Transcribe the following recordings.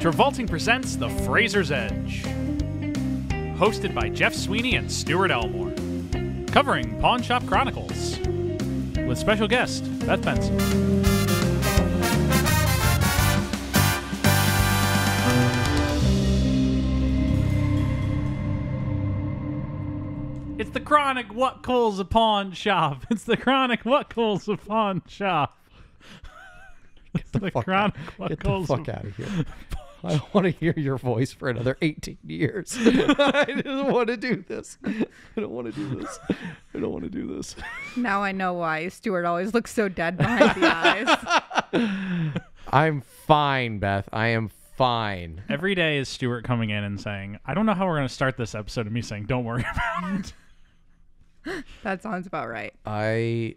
Travolting presents The Fraser's Edge. Hosted by Jeff Sweeney and Stuart Elmore. Covering Pawn Shop Chronicles. With special guest, Beth Benson. It's the chronic what calls a pawn shop. It's the chronic what calls a pawn shop. Get the fuck out of here. I don't want to hear your voice for another 18 years. I don't want to do this. I don't want to do this. Now I know why Stuart always looks so dead behind the eyes. I'm fine, Beth. I am fine. Every day is Stuart coming in and saying, I don't know how we're going to start this episode, and me saying, don't worry about it. That sounds about right. I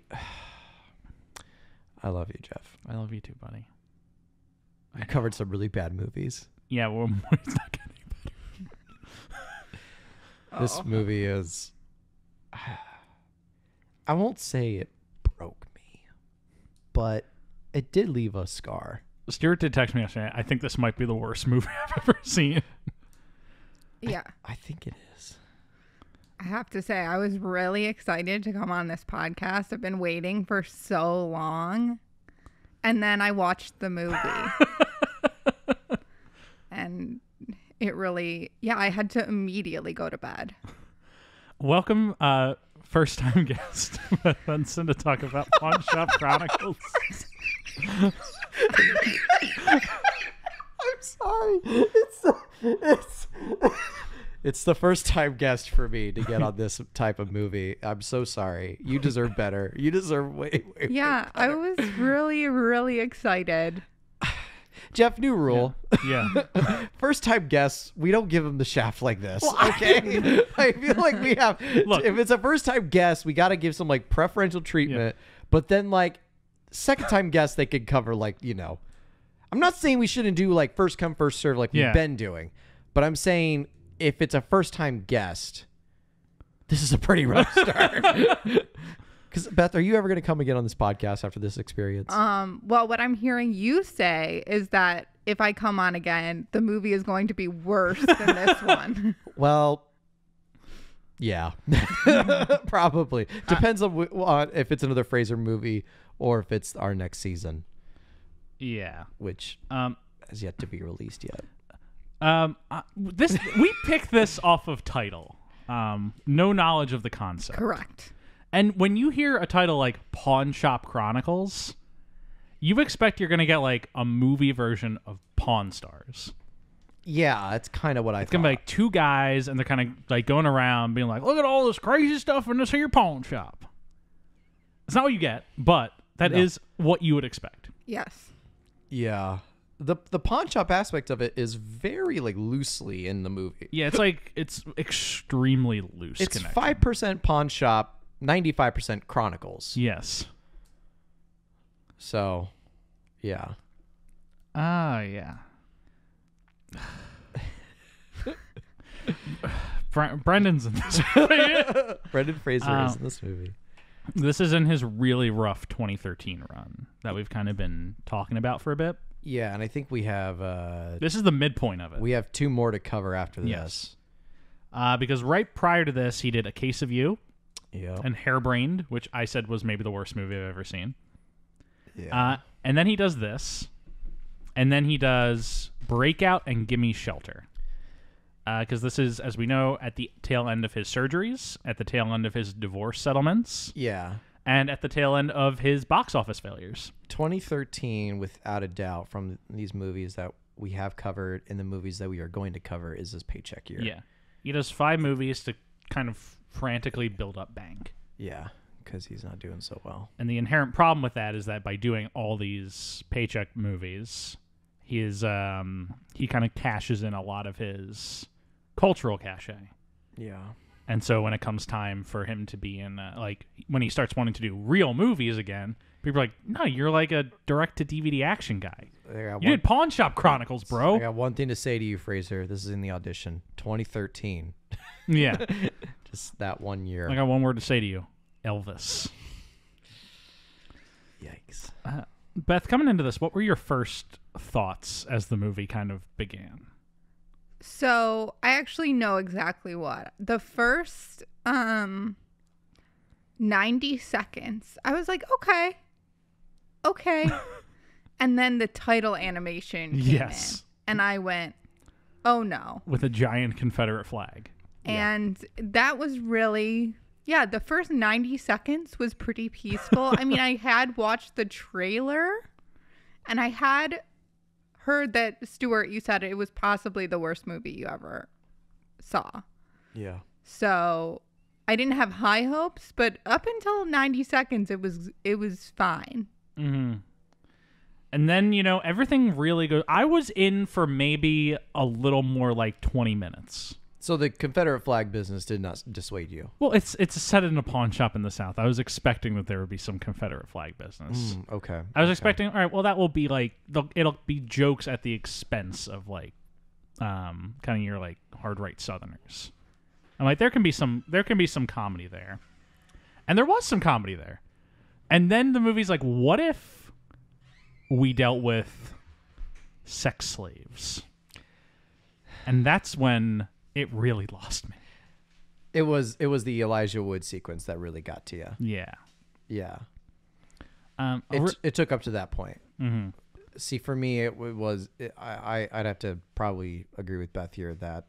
love you, Jeff. I love you too, buddy. I covered some really bad movies. Yeah, well, it's not getting better. This movie is... I won't say it broke me, but it did leave a scar. Stuart did text me yesterday. I think this might be the worst movie I've ever seen. Yeah. I think it is. I have to say, I was really excited to come on this podcast. I've been waiting for so long. And then I watched the movie. And it really, I had to immediately go to bed. Welcome, first-time guest, Beth Benson, to talk about Pawn Shop Chronicles. I'm sorry. It's the first time guest for me to get on this type of movie. I'm so sorry. You deserve better. You deserve way Yeah, I was really, really excited. Jeff, new rule. Yeah. First time guests, we don't give them the shaft like this. Well, okay. I feel like we have. Look, if it's a first time guest, we got to give some like preferential treatment. Yeah. But then like second time guests, they could cover like, you know, I'm not saying we shouldn't do like first come, first serve like we've been doing. But I'm saying if it's a first time guest, this is a pretty rough start. Because Beth, are you ever going to come again on this podcast after this experience? Well, what I'm hearing you say is that if I come on again, the movie is going to be worse than this one. Well, yeah, probably depends on if it's another Fraser movie or if it's our next season. Yeah, which has yet to be released yet. We picked this off of title. No knowledge of the concept. Correct. And when you hear a title like Pawn Shop Chronicles, you expect you're going to get like a movie version of Pawn Stars. Yeah, that's kind of what I thought. It's going to be like two guys, and they're kind of like going around being like, look at all this crazy stuff in this here pawn shop. It's not what you get, but that is what you would expect. Yes. Yeah. The pawn shop aspect of it is very like loosely in the movie. Yeah, it's like it's extremely loose. It's 5% pawn shop, 95% Chronicles. Yes. So, yeah. Yeah. Brendan's in this movie. Brendan Fraser is in this movie. This is in his really rough 2013 run that we've kind of been talking about for a bit. Yeah, and I think we have... this is the midpoint of it. We have two more to cover after this. Yes. Because right prior to this, he did A Case of You. Yeah. And Hairbrained, which I said was maybe the worst movie I've ever seen. Yeah. And then he does this. And then he does Breakout and Gimme Shelter. Because this is, as we know, at the tail end of his surgeries, at the tail end of his divorce settlements. Yeah. And at the tail end of his box office failures. 2013, without a doubt, from these movies that we have covered and the movies that we are going to cover, is his paycheck year. Yeah. He does 5 movies to kind of frantically build up bank. Yeah, because he's not doing so well. And the inherent problem with that is that by doing all these paycheck movies, he kind of cashes in a lot of his cultural cachet. Yeah. And so when it comes time for him to be in, like, when he starts wanting to do real movies again, people are like, no, you're like a direct-to-DVD action guy. You did Pawn Shop Chronicles, bro. I got one thing to say to you, Fraser. This is in the audition. 2013. Yeah. Just that 1 year. I got one word to say to you. Elvis. Yikes. Beth, coming into this, what were your first thoughts as the movie kind of began? So I actually know exactly what. The first 90 seconds, I was like, okay. And then the title animation came in, and I went, oh no. With a giant Confederate flag. And that was really, the first 90 seconds was pretty peaceful. I mean, I had watched the trailer, and I had heard that, Stuart, you said it was possibly the worst movie you ever saw. Yeah. So I didn't have high hopes, but up until 90 seconds, it was fine. Mm-hmm. And then, everything really goes. I was in for maybe a little more like 20 minutes. So the Confederate flag business did not dissuade you. Well, it's set in a pawn shop in the South. I was expecting that there would be some Confederate flag business. Okay. I was expecting, all right, well, that will be like, it'll be jokes at the expense of like, kind of your like hard right Southerners. I'm like, there can be some comedy there, and there was some comedy there. And then the movie's like, what if we dealt with sex slaves? And that's when it really lost me. It was the Elijah Wood sequence that really got to you. Yeah. Yeah. It took up to that point. Mm-hmm. See, for me, I'd have to probably agree with Beth here that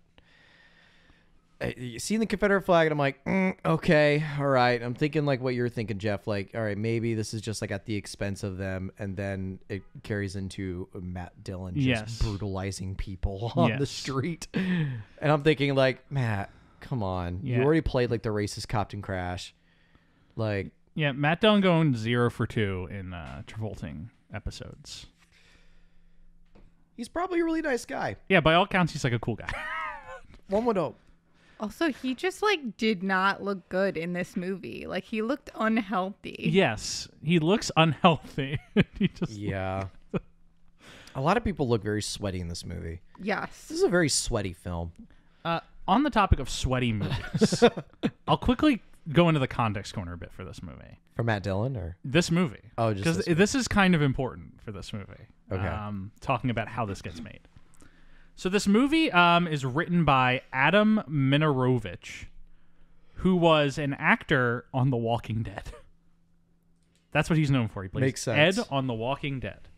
seeing the Confederate flag, and I'm like, okay, all right. I'm thinking like what you're thinking, Jeff. Like, all right, maybe this is just like at the expense of them, and then it carries into Matt Dillon just brutalizing people on the street. And I'm thinking like, Matt, come on, you already played like the racist Captain Crash, like. Yeah, Matt Dillon going 0 for 2 in Travolting episodes. He's probably a really nice guy. Yeah, by all accounts, he's like a cool guy. One would hope. Also, he just like did not look good in this movie. Like he looked unhealthy. Yes, he looks unhealthy. A lot of people look very sweaty in this movie. Yes. This is a very sweaty film. On the topic of sweaty movies, I'll quickly go into the context corner a bit for this movie. For Matt Dillon or this movie? Oh, just because this is kind of important for this movie. Okay. Talking about how this gets made. So this movie is written by Adam Minorovich, who was an actor on The Walking Dead. That's what he's known for. He plays Makes sense. Ed on The Walking Dead.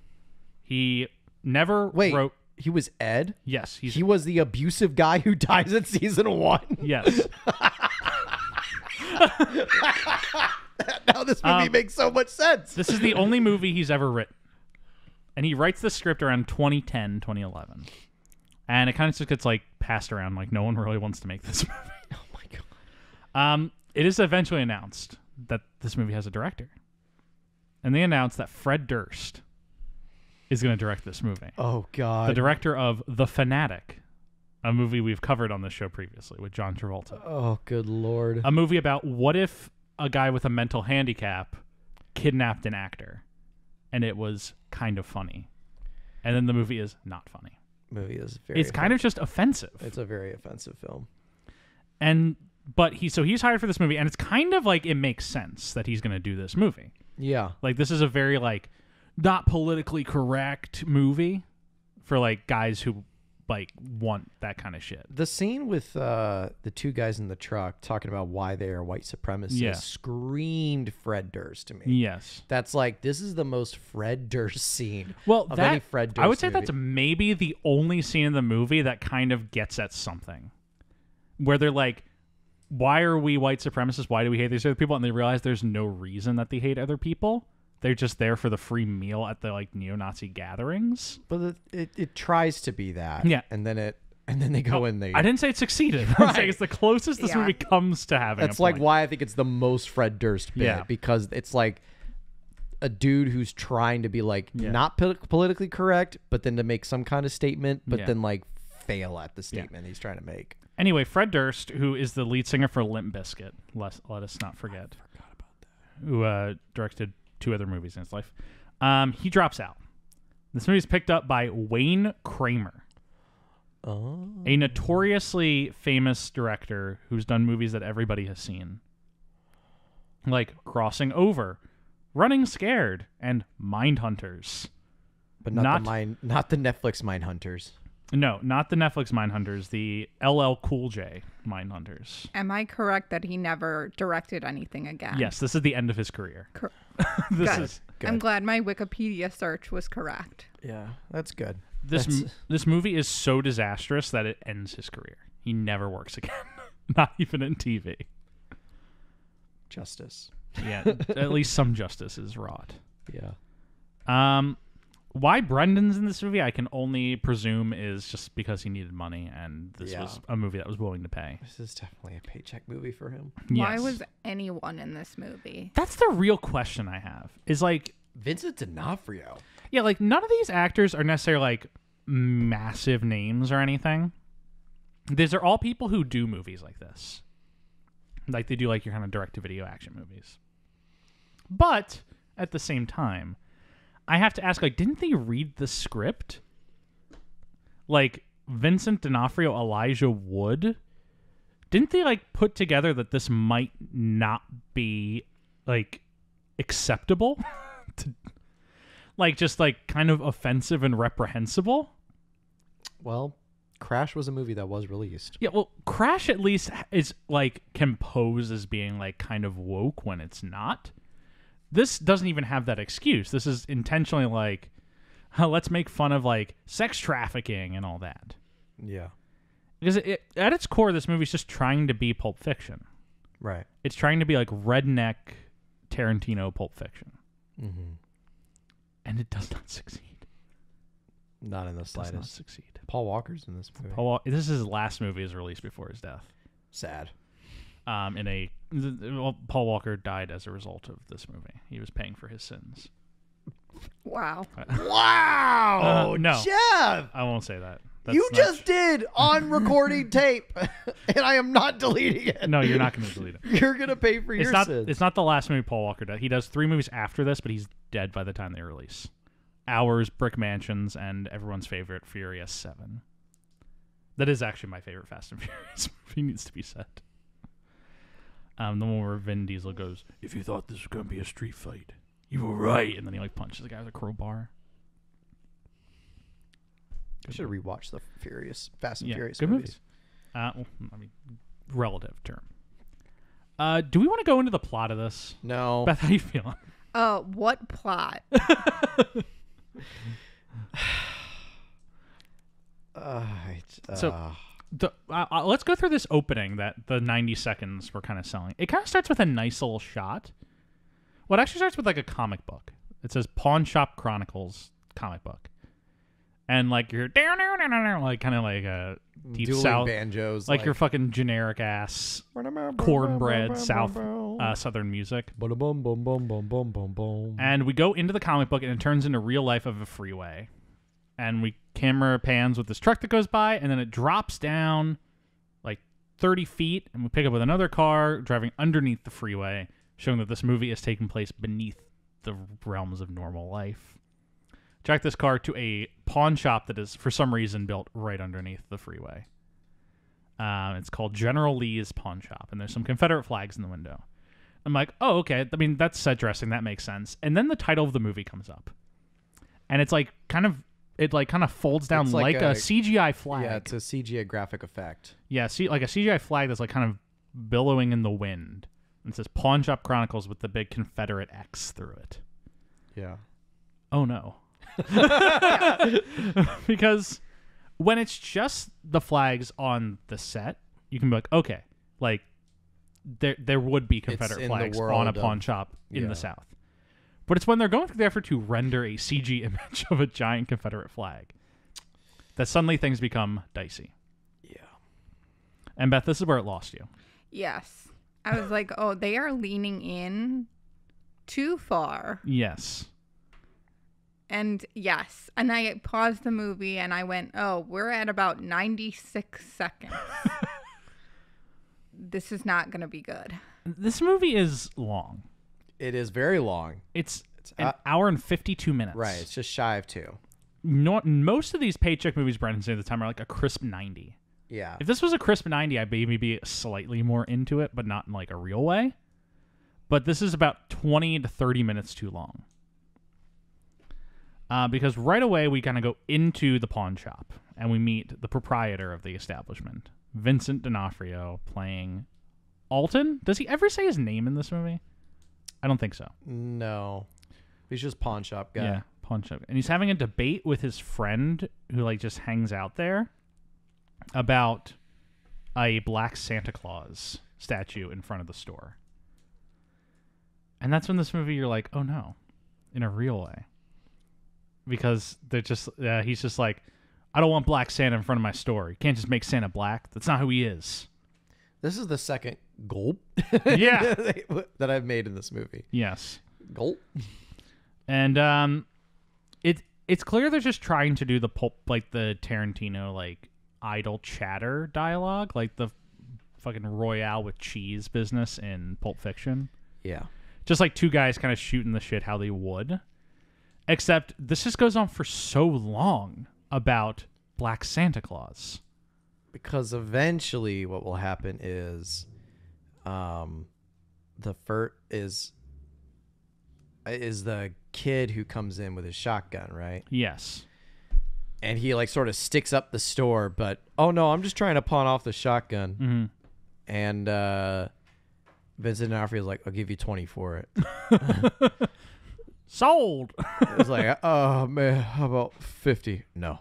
He never wrote... He was Ed? Yes. He was the abusive guy who dies in season 1? Yes. Now this movie makes so much sense. This is the only movie he's ever written. And he writes the script around 2010, 2011. And it kind of just gets like passed around, like no one really wants to make this movie. Oh my god! It is eventually announced that this movie has a director, and they announced that Fred Durst is going to direct this movie. Oh god! The director of The Fanatic, a movie we've covered on this show previously with John Travolta. Oh good lord! A movie about what if a guy with a mental handicap kidnapped an actor, and it was kind of funny, and then the movie is not funny. Movie is very. It's kind of just offensive. It's a very offensive film. But he's hired for this movie, and it's kind of like it makes sense that he's going to do this movie. Yeah, like this is a very like not politically correct movie for like guys who like want that kind of shit. The scene with the two guys in the truck talking about why they are white supremacists screamed Fred Durst to me. Yes. That's like, this is the most Fred Durst scene of any Fred Durst I would say movie. that's maybe the only scene in the movie that kind of gets at something. Where they're like, why are we white supremacists? Why do we hate these other people? And they realize there's no reason that they hate other people. They're just there for the free meal at the like neo-Nazi gatherings. But it tries to be that. Yeah. And then they go in there. I didn't say it succeeded. I'm saying it's the closest this movie comes to having That's like why I think it's the most Fred Durst bit. Because it's like a dude who's trying to be like not politically correct, but then to make some kind of statement, but then like fail at the statement he's trying to make. Anyway, Fred Durst, who is the lead singer for Limp Bizkit, let us not forget. I forgot about that. Who directed 2 other movies in his life. He drops out. This movie is picked up by Wayne Kramer, a notoriously famous director who's done movies that everybody has seen, like Crossing Over, Running Scared, and Mindhunters. But not the Netflix Mindhunters. No, not the Netflix Mindhunters, the LL Cool J Mindhunters. Am I correct that he never directed anything again? Yes, this is the end of his career. This is good. I'm glad my Wikipedia search was correct. Yeah, that's good. This movie is so disastrous that it ends his career. He never works again. Not even in TV. Justice. Yeah, at least some justice is wrought. Yeah. Why Brendan's in this movie, I can only presume is just because he needed money, and this was a movie that was willing to pay. This is definitely a paycheck movie for him. Yes. Why was anyone in this movie? That's the real question I have. Is like Vincent D'Onofrio. Yeah, like none of these actors are necessarily like massive names or anything. These are all people who do movies like this. Like they do like your kind of direct-to-video action movies. But at the same time, I have to ask, like, didn't they read the script? Like, Vincent D'Onofrio, Elijah Wood, didn't they, like, put together that this might not be, like, acceptable? Like, just, like, kind of offensive and reprehensible? Well, Crash was a movie that was released. Yeah, well, Crash at least is, like, can pose as being, like, kind of woke when it's not. This doesn't even have that excuse. This is intentionally like, let's make fun of like sex trafficking and all that. Yeah. Because at its core, this movie's just trying to be Pulp Fiction. Right. It's trying to be like redneck Tarantino Pulp Fiction. Mm-hmm. And it does not succeed. Not in the slightest. Does not succeed. Paul Walker's in this movie. This is his last movie is released before his death. Sad. Paul Walker died as a result of this movie. He was paying for his sins. Wow. Wow. No. Jeff! I won't say that. You just did on recording tape, and I am not deleting it. No, you're not going to delete it. You're going to pay for your sins. It's not the last movie Paul Walker does. He does 3 movies after this, but he's dead by the time they release. Ours, Brick Mansions, and everyone's favorite, Furious 7. That is actually my favorite Fast and Furious movie, needs to be said. The one where Vin Diesel goes, "If you thought this was going to be a street fight, you were right." And then he like punches the guy with a crowbar. I should rewatch the Fast and Furious good movies. Well, I mean, relative term. Do we want to go into the plot of this? No. Beth, how you feeling? What plot? Let's go through this opening that the 90 seconds were kind of selling. It kind of starts with a nice little shot. Well, it actually starts with like a comic book. It says Pawn Shop Chronicles comic book. And like you're like kind of like a deep dueling south banjos, like your fucking generic ass cornbread southern music. And we go into the comic book and it turns into real life of a freeway. And camera pans with this truck that goes by, and then it drops down like 30 feet, and we pick up with another car driving underneath the freeway, showing that this movie is taking place beneath the realms of normal life. Track this car to a pawn shop that is, for some reason, built right underneath the freeway. It's called General Lee's Pawn Shop, and there's some Confederate flags in the window. I'm like, oh, okay. I mean, that's set dressing. That makes sense. And then the title of the movie comes up, and it's like kind of folds down like a CGI flag. Yeah, it's a CGI graphic effect. Yeah, like a CGI flag that's like kind of billowing in the wind. And it says Pawn Shop Chronicles with the big Confederate X through it. Yeah. Oh no. Because when it's just the flags on the set, you can be like, okay, like there would be Confederate flags on a pawn shop in the South. But it's when they're going through the effort to render a CG image of a giant Confederate flag that suddenly things become dicey. Yeah. And Beth, this is where it lost you. Yes. I was like, oh, they are leaning in too far. Yes. And yes. And I paused the movie and I went, oh, we're at about 96 seconds. This is not going to be good. This movie is long. It is very long. It's an hour and 52 minutes. Right. It's just shy of 2. Most of these paycheck movies Brendan said at the time are like a crisp 90. Yeah. If this was a crisp 90, I'd maybe be slightly more into it, but not in like a real way. But this is about 20 to 30 minutes too long. Because right away we kind of go into the pawn shop and we meet the proprietor of the establishment, Vincent D'Onofrio, playing Alton. Does he ever say his name in this movie? I don't think so. No. He's just pawn shop guy. Yeah, pawn shop. And he's having a debate with his friend who like just hangs out there about a black Santa Claus statue in front of the store. And that's when this movie you're like, oh no, in a real way. Because they're just he's just like, I don't want black Santa in front of my store. You can't just make Santa black. That's not who he is. This is the second gulp Yeah. that I've made in this movie. Yes. Gulp. And it's clear they're just trying to do the pulp, like the Tarantino like idle chatter dialogue, like the fucking Royale with cheese business in Pulp Fiction. Yeah. Just like two guys kind of shooting the shit how they would. Except this just goes on for so long about Black Santa Claus. Because eventually what will happen is the the kid who comes in with his shotgun, right? Yes. And he like sort of sticks up the store, but oh no, I'm just trying to pawn off the shotgun. Mm-hmm. And Vincent D'Onofrio's like, I'll give you 20 for it. Sold. It was like, oh man, how about 50? No.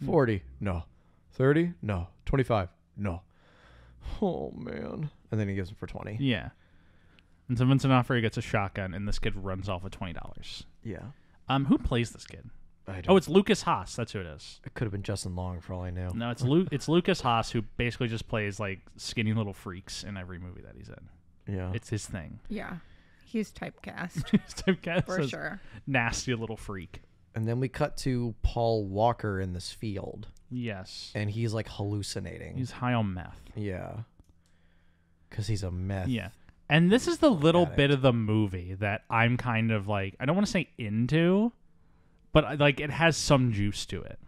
40? No. 30? No. 25? No. Oh man. And then he gives him for 20. Yeah. And so Vincent D'Onofrio gets a shotgun, and this kid runs off with $20. Yeah. Who plays this kid? I don't. Oh, it's Lucas Haas. That's who it is. It could have been Justin Long for all I know. No, it's Lucas Haas, who basically just plays like skinny little freaks in every movie that he's in. Yeah. It's his thing. Yeah. He's typecast. He's typecast For as sure. nasty little freak. And then we cut to Paul Walker in this field. Yes. And he's like hallucinating. He's high on meth. Yeah. Because he's a meth. Yeah. And this is the little addict. bit of the movie that I'm kind of like, I don't want to say into, but like it has some juice to it.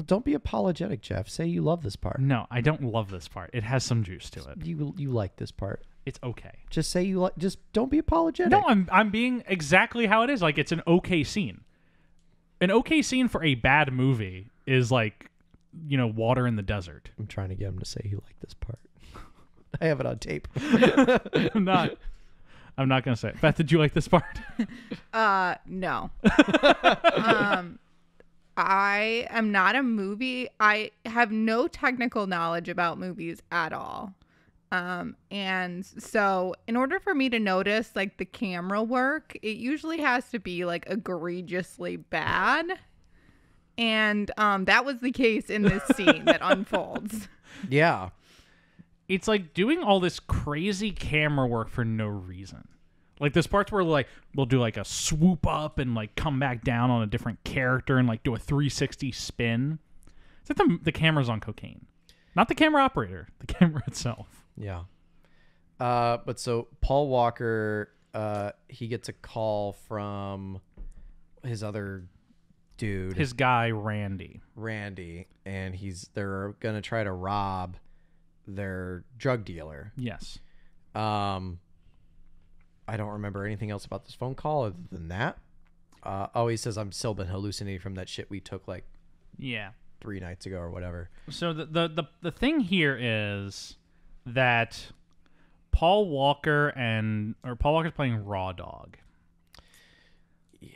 Don't be apologetic, Jeff. Say you love this part. No, I don't love this part. It has some juice to it. You like this part. It's okay. Just say you like. Just don't be apologetic. No, I'm being exactly how it is. Like, it's an okay scene. An okay scene for a bad movie is like, you know, water in the desert. I'm trying to get him to say he liked this part. I have it on tape. I'm not gonna say it. Beth, did you like this part? No. I am not a movie. I have no technical knowledge about movies at all. And so in order for me to notice like the camera work, it usually has to be like egregiously bad. And that was the case in this scene that unfolds. Yeah. It's like doing all this crazy camera work for no reason. Like there's parts where like we'll do like a swoop up and like come back down on a different character and like do a 360 spin. It's like the camera's on cocaine. Not the camera operator, the camera itself. Yeah. But so Paul Walker, he gets a call from his other dude, His guy Randy, and they're gonna try to rob their drug dealer. Yes. I don't remember anything else about this phone call other than that. He says I'm still been hallucinating from that shit we took like 3 nights ago or whatever. So the thing here is that Paul Walker's playing Raw Dog. Yeah.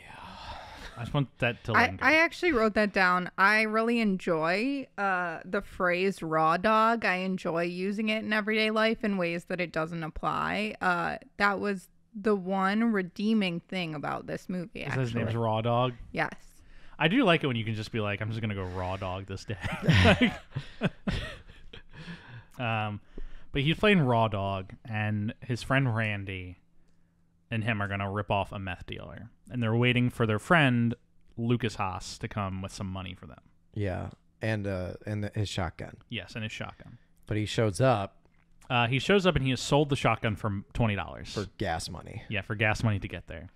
I just want that to linger. I actually wrote that down. I really enjoy the phrase raw dog. I enjoy using it in everyday life in ways that it doesn't apply. That was the one redeeming thing about this movie, actually. His name's Raw Dog? Yes. I do like it when you can just be like, I'm just going to go Raw Dog this day. But he's playing Raw Dog, and his friend Randy and him are going to rip off a meth dealer. And they're waiting for their friend, Lucas Haas, to come with some money for them. Yeah, and his shotgun. Yes, and his shotgun. But he shows up. He shows up and he has sold the shotgun for $20. For gas money. Yeah, for gas money to get there.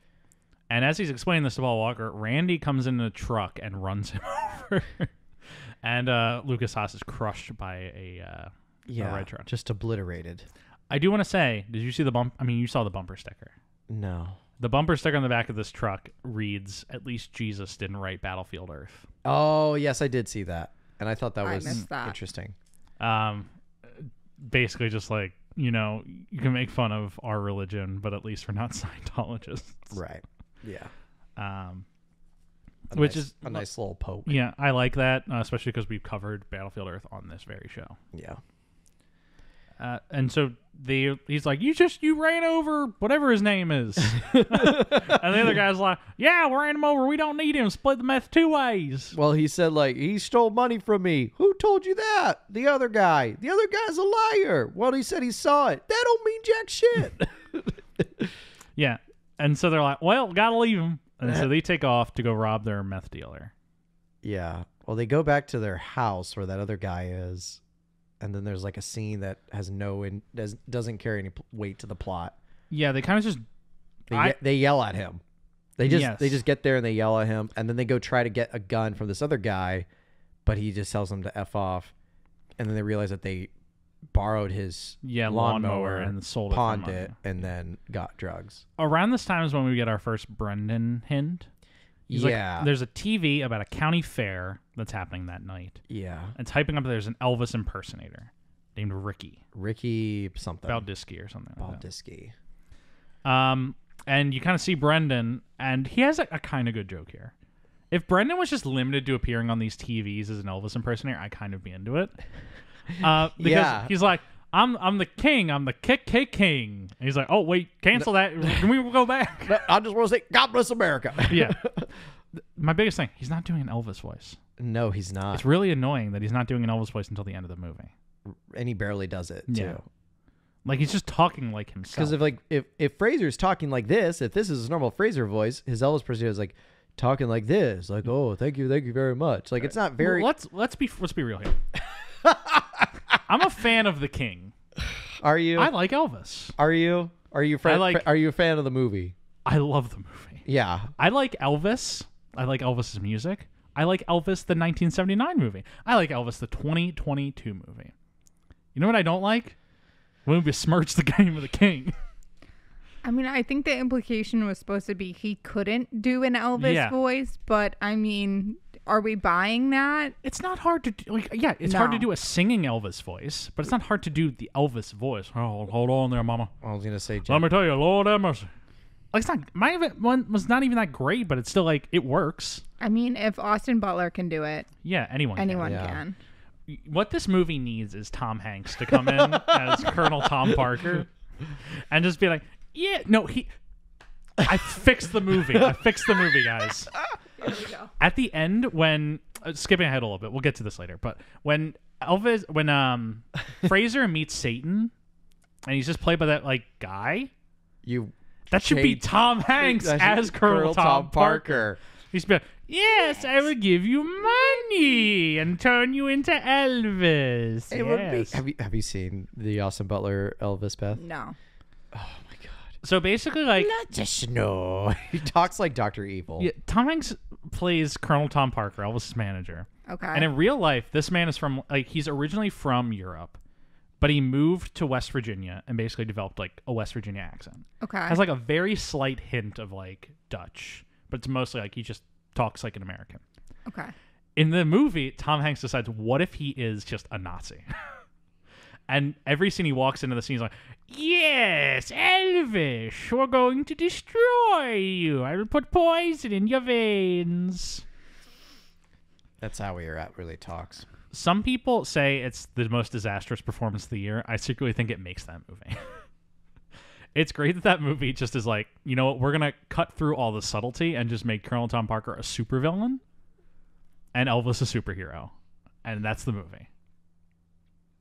And as he's explaining this to Paul Walker, Randy comes in a truck and runs him over. And Lucas Haas is crushed by a red truck. Just obliterated. I do want to say, did you see the bump? I mean, you saw the bumper sticker. No. The bumper sticker on the back of this truck reads, "At least Jesus didn't write Battlefield Earth." Oh, yes, I did see that. And I thought that was interesting. Basically just like, you can make fun of our religion, but at least we're not Scientologists. Right. Yeah. Which is a nice little poke. Yeah, I like that, especially because we've covered Battlefield Earth on this very show. Yeah. And so he's like, you ran over whatever his name is. And the other guy's like, yeah, we ran him over. We don't need him. Split the meth 2 ways. Well, he said, like, he stole money from me. Who told you that? The other guy. The other guy's a liar. Well, he said he saw it. That don't mean jack shit. Yeah. And so they're like, well, gotta leave him. And so they take off to go rob their meth dealer. Yeah. Well, they go back to their house where that other guy is. And then there's like a scene that has doesn't carry any weight to the plot. Yeah, they kind of just they yell at him. They just get there and they yell at him, and then they go try to get a gun from this other guy, but he just tells them to F off. And then they realize that they borrowed his lawnmower and sold it, pawned it, and then got drugs. Around this time is when we get our first Brendan hint. He's like, there's a TV about a county fair that's happening that night. Yeah. And typing up there's an Elvis impersonator named Ricky. Ricky something. Baldisky or something. Baldisky. And you kind of see Brendan, and he has a kind of good joke here. If Brendan was just limited to appearing on these TVs as an Elvis impersonator, I'd kind of be into it. Because he's like, I'm the king. I'm the kick king. And he's like, oh, wait, cancel that. Can we go back? I just want to say, God bless America. Yeah. My biggest thing, he's not doing an Elvis voice. No, he's not. It's really annoying that he's not doing an Elvis voice until the end of the movie. And he barely does it, too. Yeah. Like, he's just talking like himself. Because if Fraser's talking like this, if this is his normal Fraser voice, his Elvis impersonator is like talking like this. Like, oh, thank you very much. Like, it's not very... Well, let's be real here. I'm a fan of the king. Are you? I like Elvis. Are you? Are you a fan of the movie? I love the movie. Yeah. I like Elvis. I like Elvis's music. I like Elvis the 1979 movie. I like Elvis the 2022 movie. You know what I don't like? When we besmirch the game of the king. I mean, I think the implication was supposed to be he couldn't do an Elvis voice, but I mean, are we buying that? It's not hard to do. It's hard to do a singing Elvis voice, but it's not hard to do the Elvis voice. Oh, hold on there, mama. I was going to say, let me tell you, Lord have mercy. Like, it's not, my one was not even that great, but it's still like, it works. I mean, if Austin Butler can do it. Yeah, anyone can. What this movie needs is Tom Hanks to come in as Colonel Tom Parker and just be like, I fixed the movie. Guys. Here we go. At the end, when skipping ahead a little bit, we'll get to this later, but when Fraser meets Satan and he's just played by that like guy, that should be Tom Hanks as Colonel Tom Parker. He's been, yes, I will give you money and turn you into Elvis. It would be, have you seen the Austin Butler Elvis, Beth? No. Oh my god. So basically, like, let just know. He talks like Dr. Evil. Yeah, Tom Hanks plays Colonel Tom Parker, Elvis's manager. Okay. And in real life, this man is he's originally from Europe, but he moved to West Virginia and basically developed like a West Virginia accent. Okay. Has like a very slight hint of like Dutch, but it's mostly like he just talks like an American. Okay. In the movie, Tom Hanks decides, what if he is just a Nazi? And every scene he walks into the scene, he's like, yes, Elvis, we're going to destroy you. I will put poison in your veins. That's how we are at really talks. Some people say it's the most disastrous performance of the year. I secretly think it makes that movie. It's great that movie just is like, you know what, we're going to cut through all the subtlety and just make Colonel Tom Parker a supervillain and Elvis a superhero. And that's the movie.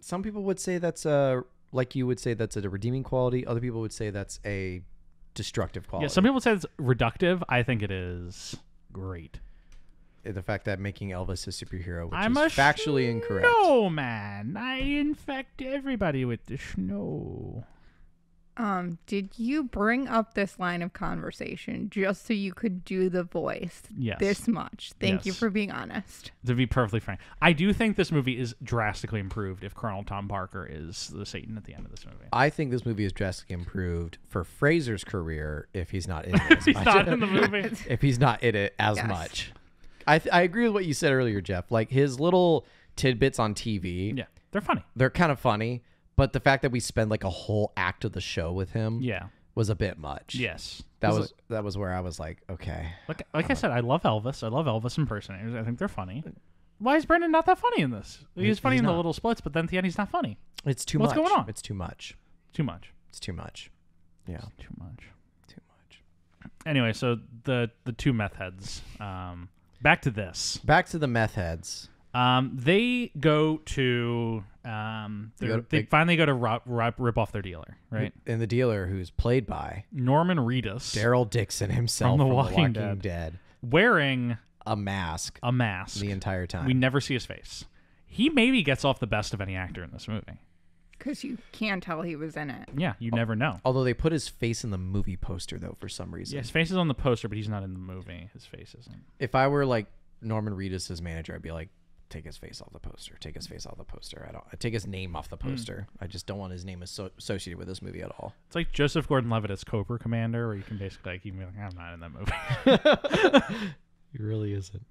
Some people would say that's like you would say that's a redeeming quality. Other people would say that's a destructive quality. Yeah, some people say it's reductive. I think it is great. The fact that making Elvis a superhero, which is factually incorrect. No, man. I infect everybody with the snow. Did you bring up this line of conversation just so you could do the voice? Yes. This much. Thank you for being honest. To be perfectly frank, I do think this movie is drastically improved if Colonel Tom Parker is the Satan at the end of this movie. I think this movie is drastically improved for Fraser's career if he's not in it as He's much. not in the movie. If he's not in it as much. I agree with what you said earlier, Jeff. Like his little tidbits on TV. Yeah, they're funny. They're kind of funny. But the fact that we spend like a whole act of the show with him was a bit much. Yes. That was where I was like, okay. Like I said, I love Elvis. I love Elvis impersonators. I think they're funny. Why is Brendan not that funny in this? He's funny in the little splits, but then at the end he's not funny. It's too much. What's going on? It's too much. Too much. It's too much. Yeah. It's too much. Too much. Anyway, so the two meth heads. Back to this. Back to the meth heads. They go to they finally go to rip off their dealer, right? And the dealer, who's played by Norman Reedus, Daryl Dixon himself from The Walking Walking Dead, wearing a mask the entire time. We never see his face. He maybe gets off the best of any actor in this movie. Because you can't tell he was in it. Yeah, you never know. Although they put his face in the movie poster, though, for some reason. Yeah, his face is on the poster, but he's not in the movie. His face isn't. If I were like Norman Reedus' manager, I'd be like, take his face off the poster. Take his face off the poster. I take his name off the poster. I just don't want his name associated with this movie at all. It's like Joseph Gordon-Levitt as Cobra Commander, where you can basically like, you can be like, I'm not in that movie. He really isn't.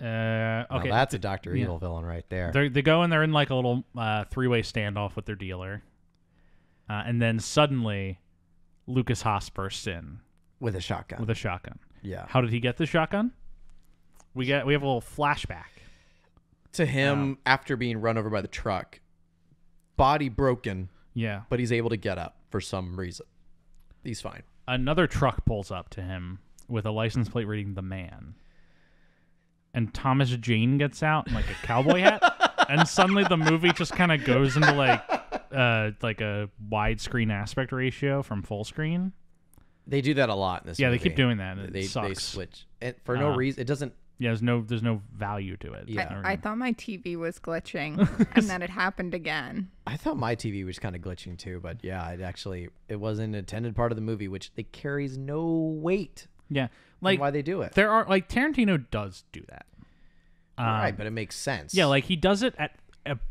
Okay, well, that's a Dr. Evil villain right there. They go and they're in like a little three-way standoff with their dealer, and then suddenly Lucas Haas bursts in with a shotgun. Yeah. How did he get the shotgun? We have a little flashback to him after being run over by the truck, body broken. Yeah, but he's able to get up for some reason. He's fine. Another truck pulls up to him with a license plate reading "The Man," and Thomas Jane gets out in like a cowboy hat, and suddenly the movie just kind of goes into like a widescreen aspect ratio from full screen. They do that a lot in this movie. Yeah, they keep doing that. And they sucks. Switch and for no reason. It doesn't. Yeah, there's no value to it. Yeah. I thought my TV was glitching, and then it happened again. I thought my TV was kind of glitching too, but yeah, it was an intended part of the movie, which it carries no weight. Yeah, like why they do it. There are like Tarantino does do that, right? But it makes sense. Yeah, like he does it at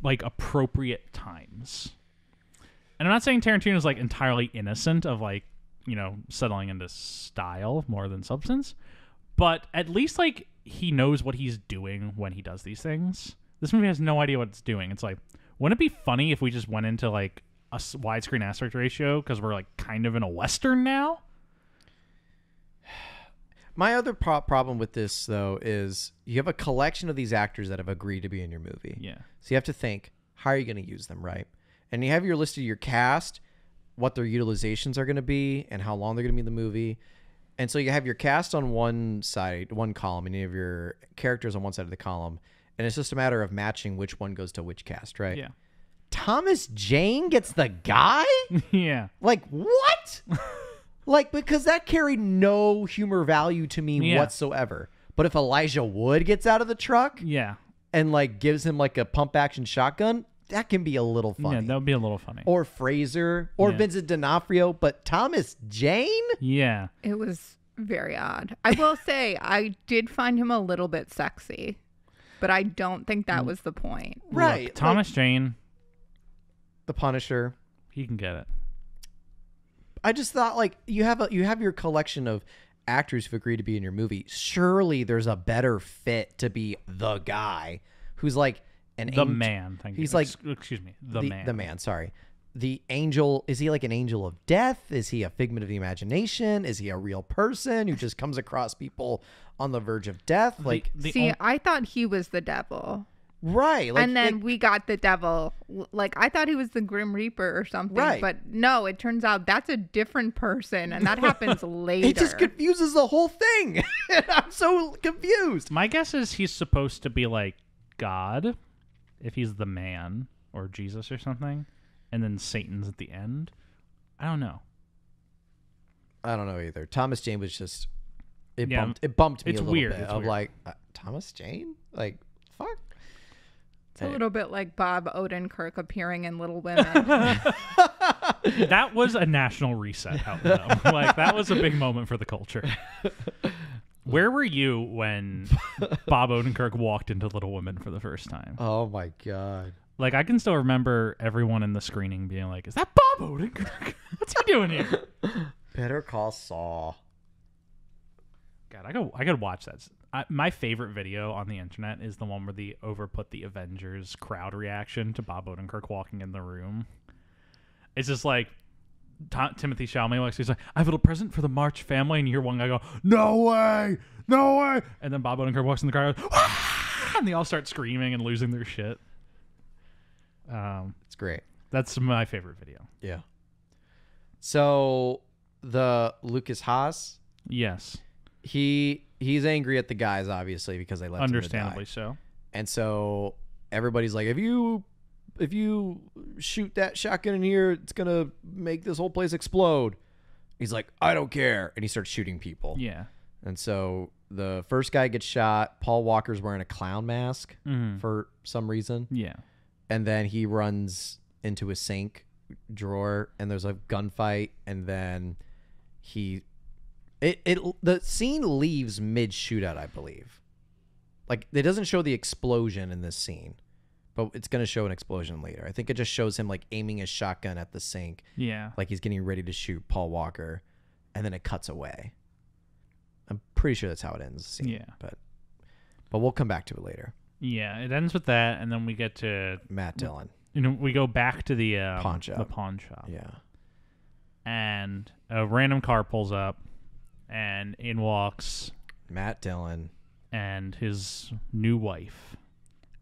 like appropriate times. And I'm not saying Tarantino's like entirely innocent of like, you know, settling into style more than substance, but at least like he knows what he's doing when he does these things. This movie has no idea what it's doing. It's like, wouldn't it be funny if we just went into like a widescreen aspect ratio because we're like kind of in a Western now? My other problem with this, though, is you have a collection of these actors that have agreed to be in your movie. Yeah. So you have to think, how are you going to use them, right? And you have your list of your cast, what their utilizations are going to be, and how long they're going to be in the movie. And so you have your cast on one side, one column, and you have your characters on one side of the column. And it's just a matter of matching which one goes to which cast, right? Yeah. Thomas Jane gets the guy? Yeah. Like, what? Like, because that carried no humor value to me whatsoever. But if Elijah Wood gets out of the truck and, like, gives him, like, a pump-action shotgun, that can be a little funny. Yeah, that would be a little funny. Or Fraser, or Vincent D'Onofrio, but Thomas Jane? Yeah. It was very odd. I will say, I did find him a little bit sexy, but I don't think that was the point. Right. Look, Thomas Jane. The Punisher. He can get it. I just thought, like, you have your collection of actors who've agreed to be in your movie. Surely there's a better fit to be the guy who's like the man. Thank you. He's like, excuse me, the man. The man. Sorry, the angel. Is he like an angel of death? Is he a figment of the imagination? Is he a real person who just comes across people on the verge of death? Like, I thought he was the devil. Right. Like, and then we got the devil. Like, I thought he was the Grim Reaper or something. Right. But no, it turns out that's a different person. And that happens later. It just confuses the whole thing. I'm so confused. My guess is he's supposed to be like God, if he's the man, or Jesus or something. And then Satan's at the end. I don't know. I don't know either. Thomas Jane was just... It bumped me a little weird. bit. It's of weird. like, Thomas Jane? Like, fuck? It's a little bit like Bob Odenkirk appearing in Little Women. That was a national reset out though. Like, that was a big moment for the culture. Where were you when Bob Odenkirk walked into Little Women for the first time? Oh my God. Like, I can still remember everyone in the screening being like, is that Bob Odenkirk? What's he doing here? Better Call Saul. God, I could watch that. My favorite video on the internet is the one where they overput the Avengers crowd reaction to Bob Odenkirk walking in the room. It's just like Timothy Chalamet, he's like, I have a little present for the March family, and you hear one guy go, no way, no way, and then Bob Odenkirk walks in the crowd, and they all start screaming and losing their shit. It's great. That's my favorite video. Yeah. So the Lucas Haas, yes, he's angry at the guys, obviously, because they left understandably him to die. so. And so everybody's like, if you shoot that shotgun in here, it's gonna make this whole place explode. He's like, I don't care, and he starts shooting people. Yeah. And so the first guy gets shot. Paul Walker's wearing a clown mask for some reason. Yeah. And then he runs into a sink drawer, and there's a gunfight, and then the scene leaves mid shootout, I believe. Like, it doesn't show the explosion in this scene, but it's gonna show an explosion later. I think it just shows him like aiming his shotgun at the sink. Yeah. Like he's getting ready to shoot Paul Walker, and then it cuts away. I'm pretty sure that's how it ends the scene. Yeah. But we'll come back to it later. Yeah, it ends with that, and then we get to Matt Dillon. We go back to the pawn shop. The pawn shop. Yeah. And a random car pulls up, and in walks Matt Dillon and his new wife.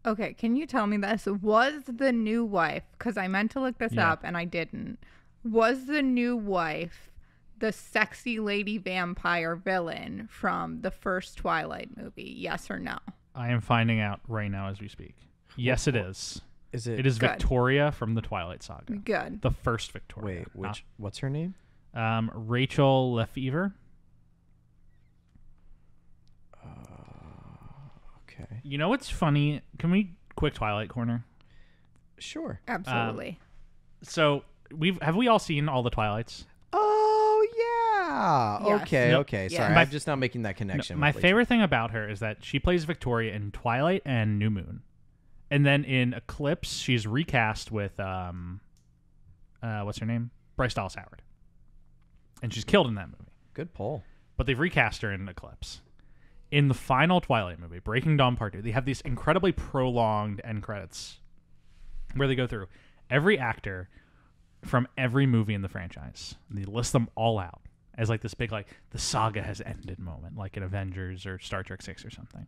Okay, can you tell me this? Was the new wife, because I meant to look this up and I didn't, was the new wife the sexy lady vampire villain from the first Twilight movie? Yes or no? I am finding out right now as we speak. Yes, it is. Is it? It is Good. Victoria from the Twilight Saga. Good. The first Victoria. Wait, what's her name? Rachel Lefevre. Okay. You know what's funny? Can we quick Twilight corner? Sure. Absolutely. So have we all seen all the Twilights? Oh yeah. Yes. Okay. No, Okay. yeah. Sorry, My- I'm just not making that connection. My with Rachel. favorite thing about her is that she plays Victoria in Twilight and New Moon, and then in Eclipse she's recast with what's her name? Bryce Dallas Howard, and she's killed in that movie. Good poll. But they've recast her in Eclipse. In the final Twilight movie, Breaking Dawn Part 2, they have these incredibly prolonged end credits where they go through every actor from every movie in the franchise. And they list them all out as like this big, like, the saga has ended moment, like in Avengers or Star Trek 6 or something.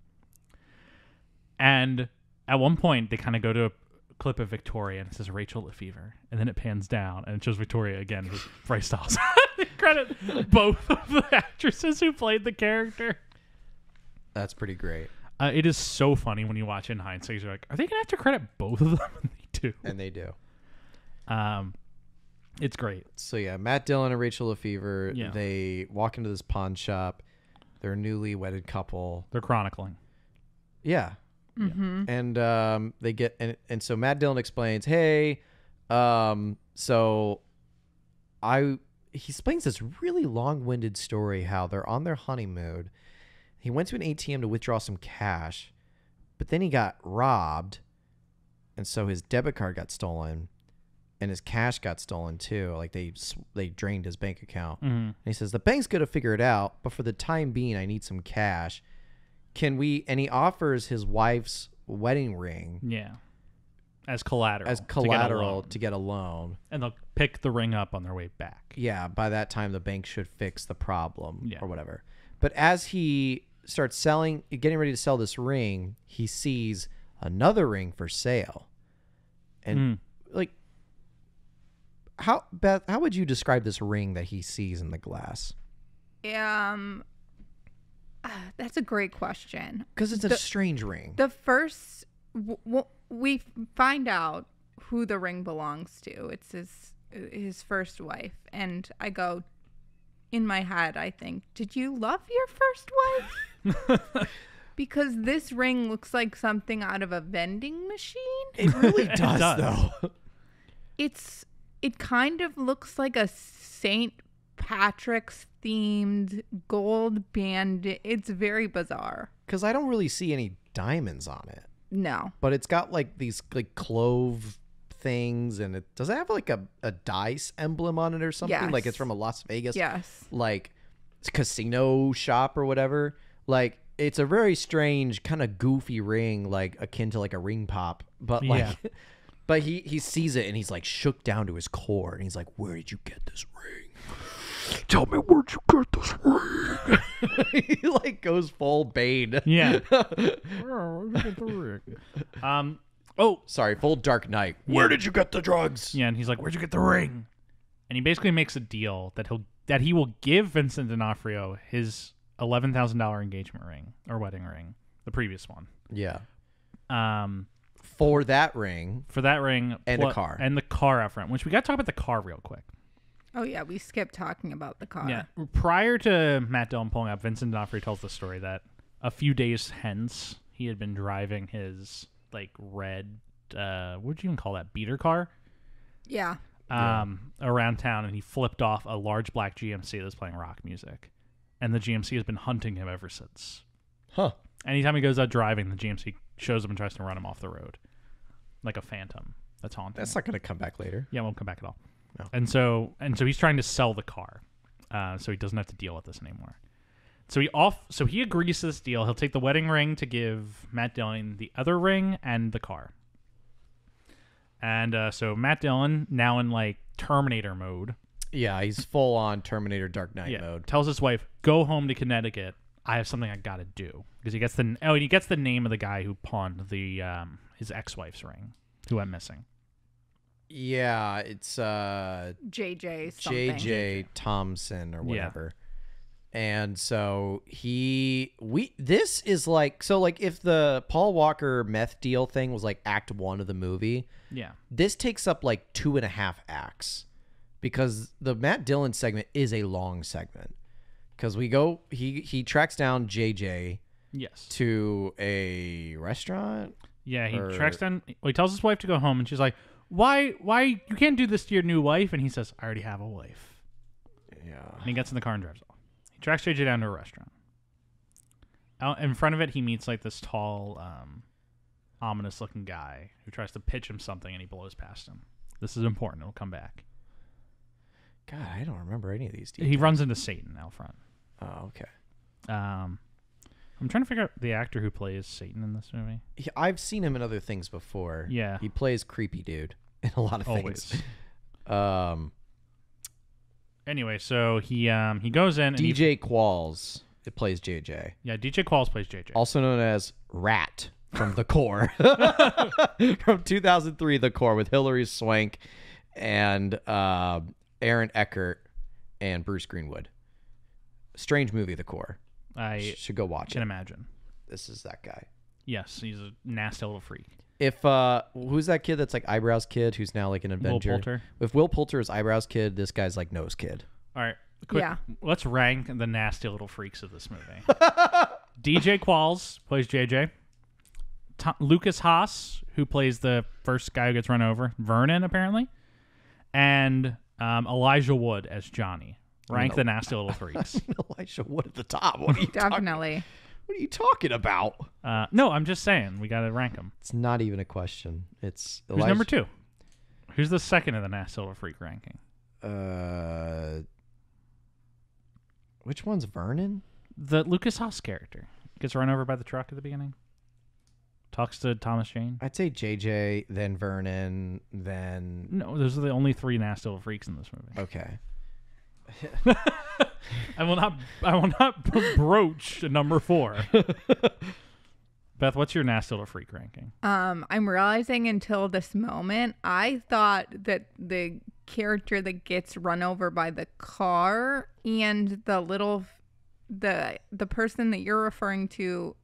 And at one point, they kind of go to a clip of Victoria, and it says Rachel Lefevre, and then it pans down, and it shows Victoria again with Bryce Dallas. They credit both of the actresses who played the character. That's pretty great. It is so funny when you watch it in hindsight. You're like, are they going to have to credit both of them? And they do. And they do. It's great. So yeah, Matt Dillon and Rachel Lefevre, Yeah. they walk into this pawn shop. They're a newly wedded couple. They're chronicling. Yeah. Mm-hmm. And they get and so Matt Dillon explains, hey, so he explains this really long-winded story how they're on their honeymoon. He went to an ATM to withdraw some cash, but then he got robbed, and so his debit card got stolen, and his cash got stolen too. Like they drained his bank account. Mm-hmm. And he says the bank's gonna figure it out, but for the time being, I need some cash. Can we? And he offers his wife's wedding ring Yeah. As collateral. to get a loan. And they'll pick the ring up on their way back. Yeah, by that time the bank should fix the problem Yeah. or whatever. But as he starts getting ready to sell this ring, he sees another ring for sale. And like, Beth, how would you describe this ring that he sees in the glass? That's a great question. Because it's a strange ring. The first, we find out who the ring belongs to. It's his first wife. And I go, in my head, I think, did you love your first wife? Because this ring looks like something out of a vending machine. It really does, does. though. It kind of looks like a St. Patrick's themed gold band. It's very bizarre. Because I don't really see any diamonds on it. No. But it's got like these like clove things, and it does it have like a dice emblem on it or something? Yes. Like it's from a Las Vegas like casino shop or whatever. Like it's a very strange kind of goofy ring, like akin to like a ring pop. But like but he sees it and he's like shook down to his core, and he's like, "Where did you get this ring? Tell me, where'd you get this ring?" He like goes full Bane. Yeah. Sorry, full Dark Knight. Where did you get the drugs? Yeah, and he's like, "Where'd you get the ring?" And he basically makes a deal that he will give Vincent D'Onofrio his $11,000 engagement ring or wedding ring, the previous one. Yeah. For that ring. And a car. And the car out front, which we got to talk about the car real quick. Oh, yeah. We skipped talking about the car. Yeah. Prior to Matt Dillon pulling up, Vincent D'Onofrio tells the story that a few days hence, he had been driving his, like, red, what would you even call that, beater car? Yeah. Around town, and he flipped off a large black GMC that was playing rock music. And the GMC has been hunting him ever since. Huh. Anytime he goes out driving, the GMC shows him and tries to run him off the road. Like a phantom that's haunting That's him. not going to come back later. Yeah, it won't come back at all. No. And so he's trying to sell the car, so he doesn't have to deal with this anymore. So he agrees to this deal. He'll take the wedding ring to give Matt Dillon the other ring and the car. And so Matt Dillon, now in like Terminator mode. Yeah, he's full on Terminator Dark Knight mode. Tells his wife, "Go home to Connecticut. I have something I gotta do." Because he gets the name of the guy who pawned the his ex-wife's ring, who went missing. Yeah, it's JJ something. JJ Thompson or whatever. Yeah. And so this is like, so like if the Paul Walker meth deal thing was like act 1 of the movie, this takes up like 2.5 acts, because the Matt Dillon segment is a long segment. Because he tracks down JJ to a restaurant. Yeah, tracks down. Well, he tells his wife to go home, and she's like, "Why? You can't do this to your new wife?" And he says, "I already have a wife." Yeah. And he gets in the car and drives off. He tracks JJ down to a restaurant. Out in front of it, he meets like this tall, ominous-looking guy who tries to pitch him something, and he blows past him. This is important. It'll come back. God, I don't remember any of these details. He runs into Satan out front. Oh, okay. I'm trying to figure out the actor who plays Satan in this movie. I've seen him in other things before. Yeah. He plays creepy dude in a lot of things. Anyway, so he goes in. DJ Qualls, it plays JJ. Yeah, DJ Qualls plays JJ. Also known as Rat from The Core. From 2003, The Core, with Hilary Swank and Aaron Eckhart and Bruce Greenwood. Strange movie, The Core. I should go watch it. Can imagine. This is that guy. Yes, he's a nasty little freak. If who's that kid that's like Eyebrows Kid, who's now like an Avenger? Will Poulter. If Will Poulter is Eyebrows Kid, this guy's like Nose Kid. All right. Let's rank the nasty little freaks of this movie. DJ Qualls plays JJ. Lucas Haas, who plays the first guy who gets run over, Vernon apparently, and Elijah Wood as Johnny. Rank the nasty little freaks. Elijah Wood at the top. What are you Definitely. What are you talking about? No, I'm just saying we got to rank them. It's not even a question. It's Who's number 2? Who's the second in the nasty little freak ranking? Which one's Vernon? The Lucas Haas character gets run over by the truck at the beginning. Talks to Thomas Jane. I'd say JJ, then Vernon, then... No, those are the only 3 nasty little freaks in this movie. Okay. I will not broach number 4. Beth, what's your nasty little freak ranking? I'm realizing until this moment, I thought that the character that gets run over by the car and the person that you're referring to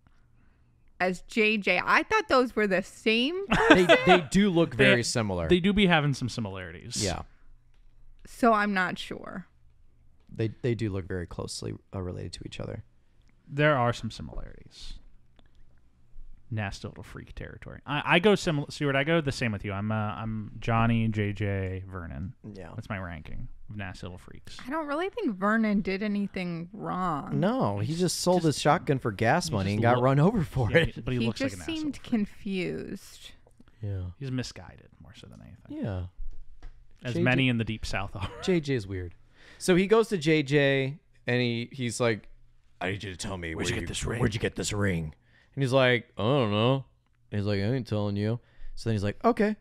as JJ, I thought those were the same person. They do look very similar. They do be having some similarities. Yeah. So I'm not sure. They do look very closely related to each other. There are some similarities. nasty little freak territory. I go similar, Stuart. I go the same with you. I'm Johnny, JJ, Vernon. Yeah, that's my ranking of nasty little freaks. I don't really think Vernon did anything wrong. No, he just sold his shotgun for gas money and got run over for it. But he looks like an just seemed asshole. Confused. Yeah, he's misguided more so than anything. Yeah, as many in the deep south are. JJ's weird. So he goes to JJ and he's like, "I need you to tell me where'd you get this ring?" And he's like, "I don't know." And he's like, "I ain't telling you." So then he's like, "Okay,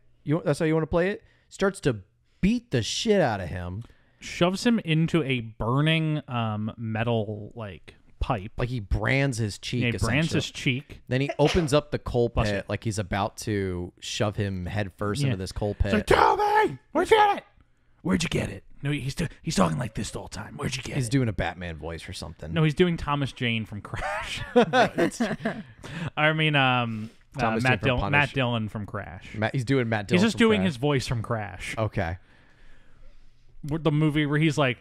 that's how you want to play it?" Starts to beat the shit out of him. Shoves him into a burning metal pipe. Like he brands his cheek. Yeah, he brands his cheek. Then he opens up the coal pit like he's about to shove him head first into this coal pit. He's like, "Tell me! Where'd you get it? Where'd you get it?" No, he's talking like this the whole time. Where'd you get it? He's doing a Batman voice or something. No, he's doing Thomas Jane from Crash. I mean, Matt Dillon from Crash. He's doing Matt Dillon. He's just doing his voice from Crash. Okay. The movie where he's like,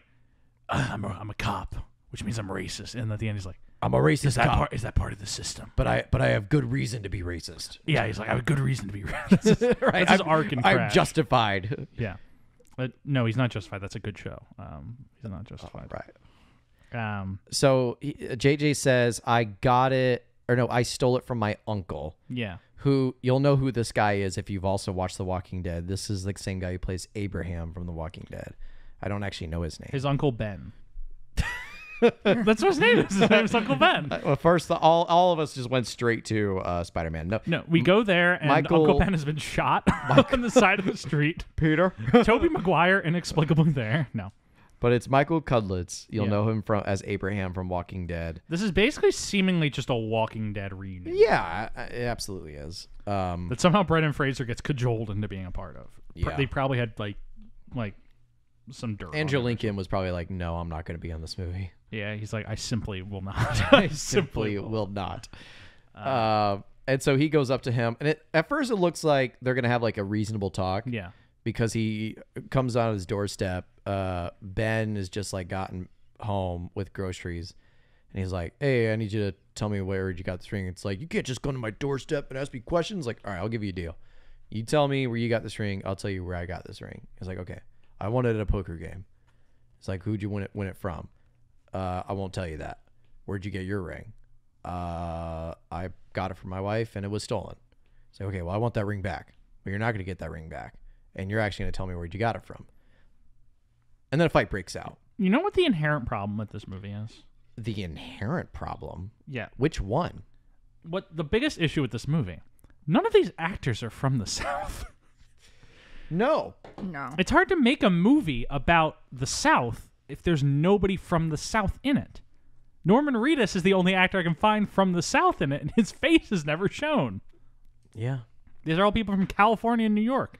I'm a cop, which means I'm racist, and at the end he's like, "I'm a racist cop. Is that part of the system? But I have good reason to be racist." Yeah, he's like, "I have a good reason to be racist." Right. That's his arc in Crash. I'm justified. Yeah. But no, he's not justified. That's a good show. He's not justified. Right. So JJ says, "I got it," or no, "I stole it from my uncle." Yeah. Who, you'll know who this guy is if you've also watched The Walking Dead. This is the same guy who plays Abraham from The Walking Dead. I don't actually know his name. His Uncle Ben. That's what his name is. His name is Uncle Ben. Well, first, all of us just went straight to Spider-Man. No, we go there, and Uncle Ben has been shot on the side of the street. Peter? Tobey Maguire inexplicably there. No. But it's Michael Cudlitz. You'll know him as Abraham from Walking Dead. This is basically seemingly just a Walking Dead reunion. Yeah, it absolutely is. That somehow Brendan Fraser gets cajoled into being a part of. Yeah. They probably had like some dirt. Andrew Lincoln was probably like, "No, I'm not going to be on this movie." Yeah, he's like, "I simply will not." I simply will not. And so he goes up to him, and at first it looks like they're going to have like a reasonable talk. Yeah. Because he comes on his doorstep. Ben has just like gotten home with groceries, and he's like, "Hey, I need you to tell me where you got this ring." It's like, you can't just go to my doorstep and ask me questions. Like, all right, I'll give you a deal. You tell me where you got this ring, I'll tell you where I got this ring. He's like, "Okay, I won it at a poker game." It's like, "Who'd you win it from?" "I won't tell you that." "Where'd you get your ring?" "I got it from my wife and it was stolen." It's like, "Okay, well, I want that ring back." "But you're not going to get that ring back. And you're actually going to tell me where you got it from." And then a fight breaks out. You know what the inherent problem with this movie is? The inherent problem? Yeah. Which one? What the biggest issue with this movie? None of these actors are from the South. No. It's hard to make a movie about the South if there's nobody from the South in it. Norman Reedus is the only actor I can find from the South in it, and his face is never shown. Yeah. These are all people from California and New York.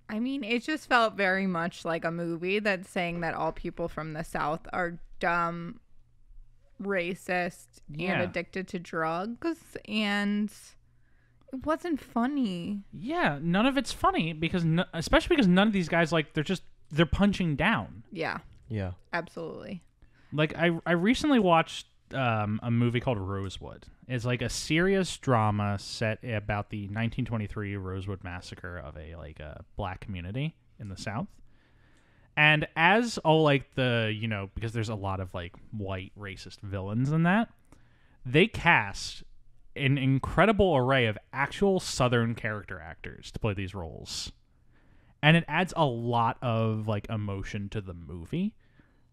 I mean, it just felt very much like a movie that's saying that all people from the South are dumb, racist, and addicted to drugs, and it wasn't funny. Yeah, none of it's funny because, especially because none of these guys they're punching down. Yeah. Yeah. Absolutely. Like I recently watched a movie called Rosewood. It's like a serious drama set about the 1923 Rosewood massacre of a black community in the South. And as all because there's a lot of like white racist villains in that, they cast an incredible array of actual Southern character actors to play these roles. And it adds a lot of like emotion to the movie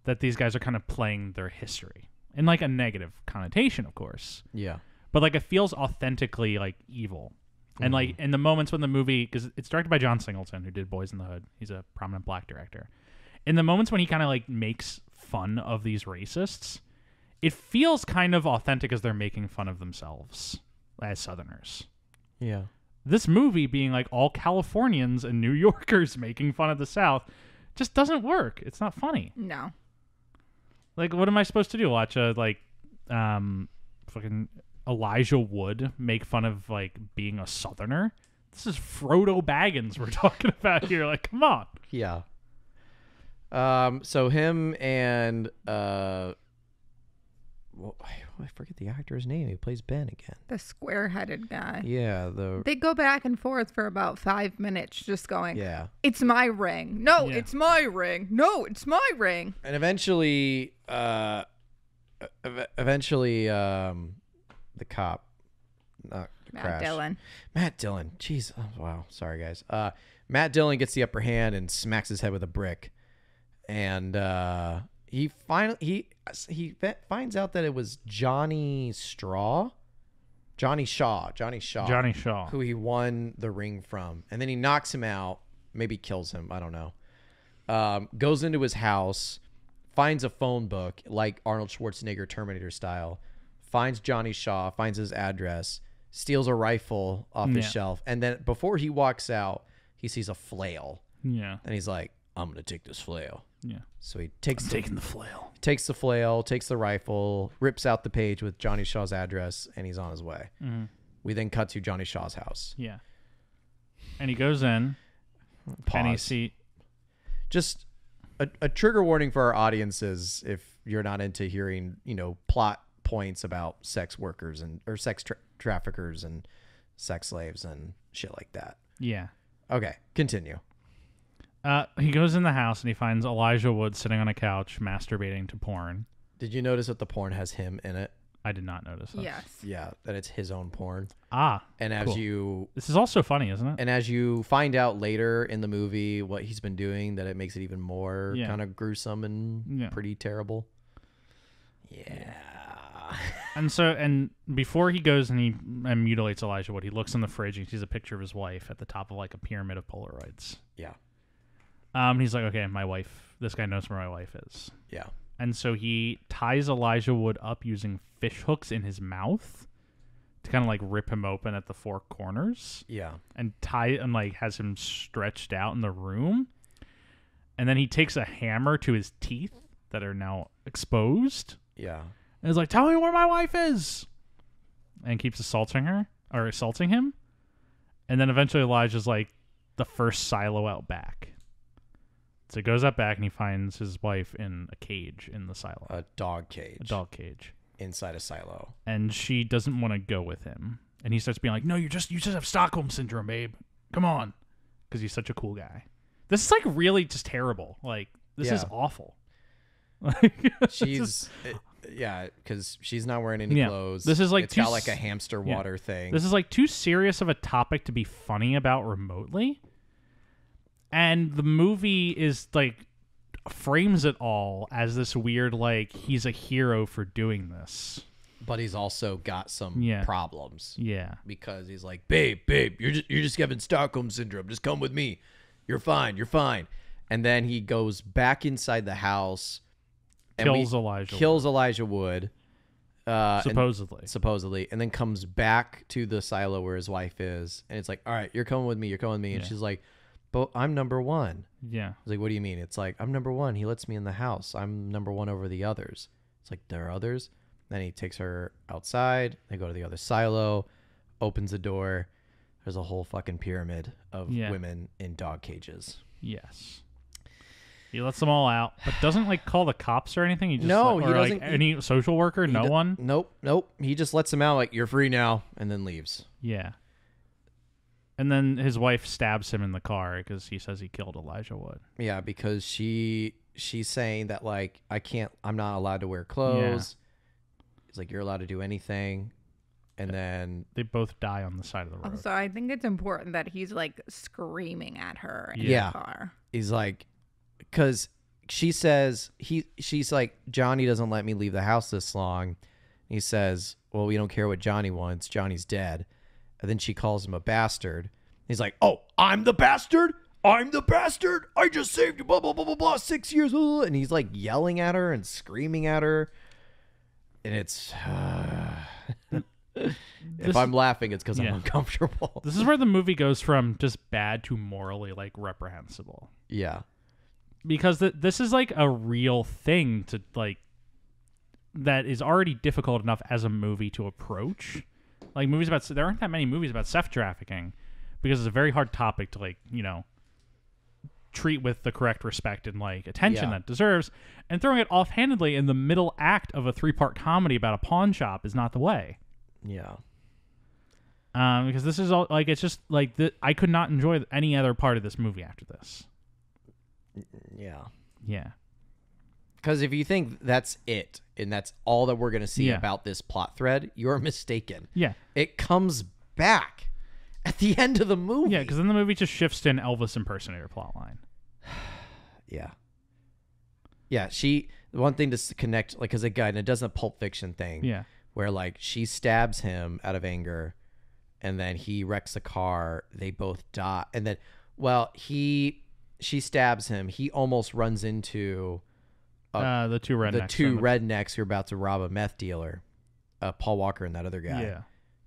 that these guys are kind of playing their history. In like a negative connotation, of course. Yeah. But like it feels authentically like evil. And like in the moments when the movie, because it's directed by John Singleton, who did Boys in the Hood. He's a prominent black director. In the moments when he kind of like makes fun of these racists, it feels kind of authentic as they're making fun of themselves as Southerners. Yeah. This movie being like all Californians and New Yorkers making fun of the South just doesn't work. It's not funny. No. Like, what am I supposed to do? Watch a fucking Elijah Wood make fun of like being a Southerner? This is Frodo Baggins we're talking about here. Like, come on. Yeah. So him and what I forget the actor's name. He plays Ben again. The square-headed guy. Yeah, They go back and forth for about 5 minutes just going, yeah. It's my ring. No, Yeah. it's my ring. No, it's my ring. And eventually, the cop, not Matt Crash. Dillon. Matt Dillon. Jeez. Oh, wow. Sorry, guys. Matt Dillon gets the upper hand and smacks his head with a brick. And he finds out that it was Johnny Shaw, who he won the ring from. And then he knocks him out, maybe kills him. I don't know. Goes into his house, finds a phone book like Arnold Schwarzenegger Terminator style, finds Johnny Shaw, finds his address, steals a rifle off his shelf. And then before he walks out, he sees a flail. Yeah. And he's like, I'm going to take this flail. Yeah. So he takes Taking the flail. takes the flail, takes the rifle, rips out the page with Johnny Shaw's address, and he's on his way. Mm-hmm. We then cut to Johnny Shaw's house. Yeah. And he goes in. Pause. And he see. Just a trigger warning for our audiences if you're not into hearing, plot points about sex workers or sex traffickers and sex slaves and shit like that. Yeah. Okay, continue. He goes in the house and he finds Elijah Wood sitting on a couch masturbating to porn. Did you notice that the porn has him in it? I did not notice that. Yes. Yeah, that it's his own porn. Ah. And as cool. This is also funny, isn't it? And as you find out later in the movie what he's been doing, that it makes it even more kind of gruesome and pretty terrible. Yeah. And before he goes and mutilates Elijah Wood, he looks in the fridge and he sees a picture of his wife at the top of like a pyramid of Polaroids. Yeah. He's like, okay, my wife, this guy knows where my wife is. Yeah. And so he ties Elijah Wood up using fish hooks in his mouth to kind of like rip him open at the four corners. Yeah. And has him stretched out in the room. And then he takes a hammer to his teeth that are now exposed. Yeah. And he's like, tell me where my wife is. And keeps assaulting him. And then eventually Elijah's like the first silo out back. So he goes up back and he finds his wife in a cage in the silo. A dog cage. Inside a silo. And she doesn't want to go with him. And he starts being like, no, you just have Stockholm Syndrome, babe. Come on. Because he's such a cool guy. This is like really just terrible. Like, this is awful. Because she's not wearing any clothes. This is like it's got like a hamster water thing. This is like too serious of a topic to be funny about remotely. And the movie is like frames it all as this weird like he's a hero for doing this. But he's also got some problems. Yeah. Because he's like, babe, you're just having Stockholm syndrome. Just come with me. You're fine. And then he goes back inside the house. Kills Elijah Wood. Supposedly. And then comes back to the silo where his wife is. And it's like, all right, you're coming with me. And she's like, but I'm number one. Yeah. I was like, what do you mean? It's like, I'm number one. He lets me in the house. I'm number one over the others. It's like, there are others? Then he takes her outside. They go to the other silo, opens the door. There's a whole fucking pyramid of women in dog cages. Yes. He lets them all out, but doesn't like call the cops or anything. He just he doesn't. Like, any social worker, no one. Nope. He just lets them out like, you're free now, and then leaves. Yeah. And then his wife stabs him in the car because he says he killed Elijah Wood. Yeah, because she's saying that like I'm not allowed to wear clothes. He's like, you're allowed to do anything. And then they both die on the side of the road. So I think it's important that he's like screaming at her in the car. He's like, because she says she's like, Johnny doesn't let me leave the house this long. He says, well, we don't care what Johnny wants. Johnny's dead. And then she calls him a bastard. He's like, oh, I'm the bastard? I just saved you, blah, blah, blah, blah, blah, 6 years. And he's like yelling at her and screaming at her. And it's... if I'm laughing, it's because I'm uncomfortable. This is where the movie goes from just bad to morally like reprehensible. Yeah. Because this is like a real thing to like... that is already difficult enough as a movie to approach. Like there aren't that many movies about sex trafficking because it's a very hard topic to like, treat with the correct respect and like attention Yeah. that it deserves, and throwing it offhandedly in the middle act of a 3-part comedy about a pawn shop is not the way. Yeah. Because this is all like, it's just like I could not enjoy any other part of this movie after this. Yeah. Yeah. Because if you think that's it and that's all that we're going to see Yeah. about this plot thread, you're mistaken. Yeah. It comes back at the end of the movie. Yeah, because then the movie just shifts to an Elvis impersonator plotline. Yeah. Yeah, the one thing to connect, like, because again, it does a Pulp Fiction thing. Yeah. Where, like, she stabs him out of anger, and then he wrecks the car. They both die. And then, well, she stabs him. He almost runs into The two rednecks who are about to rob a meth dealer, Paul Walker and that other guy. Yeah.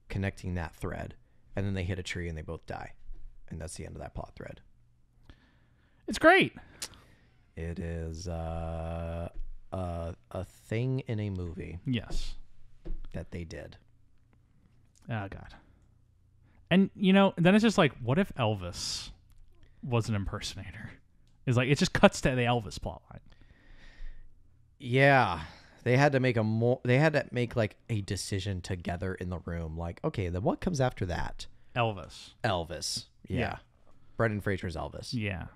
Connecting that thread. And then they hit a tree and they both die. And that's the end of that plot thread. It's great. It is a thing in a movie Yes. that they did. Oh, God. And, you know, then it's just like, what if Elvis was an impersonator? It's like, it just cuts to the Elvis plotline. Yeah. They had to make like a decision together in the room. Like, okay, then what comes after that? Elvis. Yeah. Brendan Fraser's Elvis. Yeah.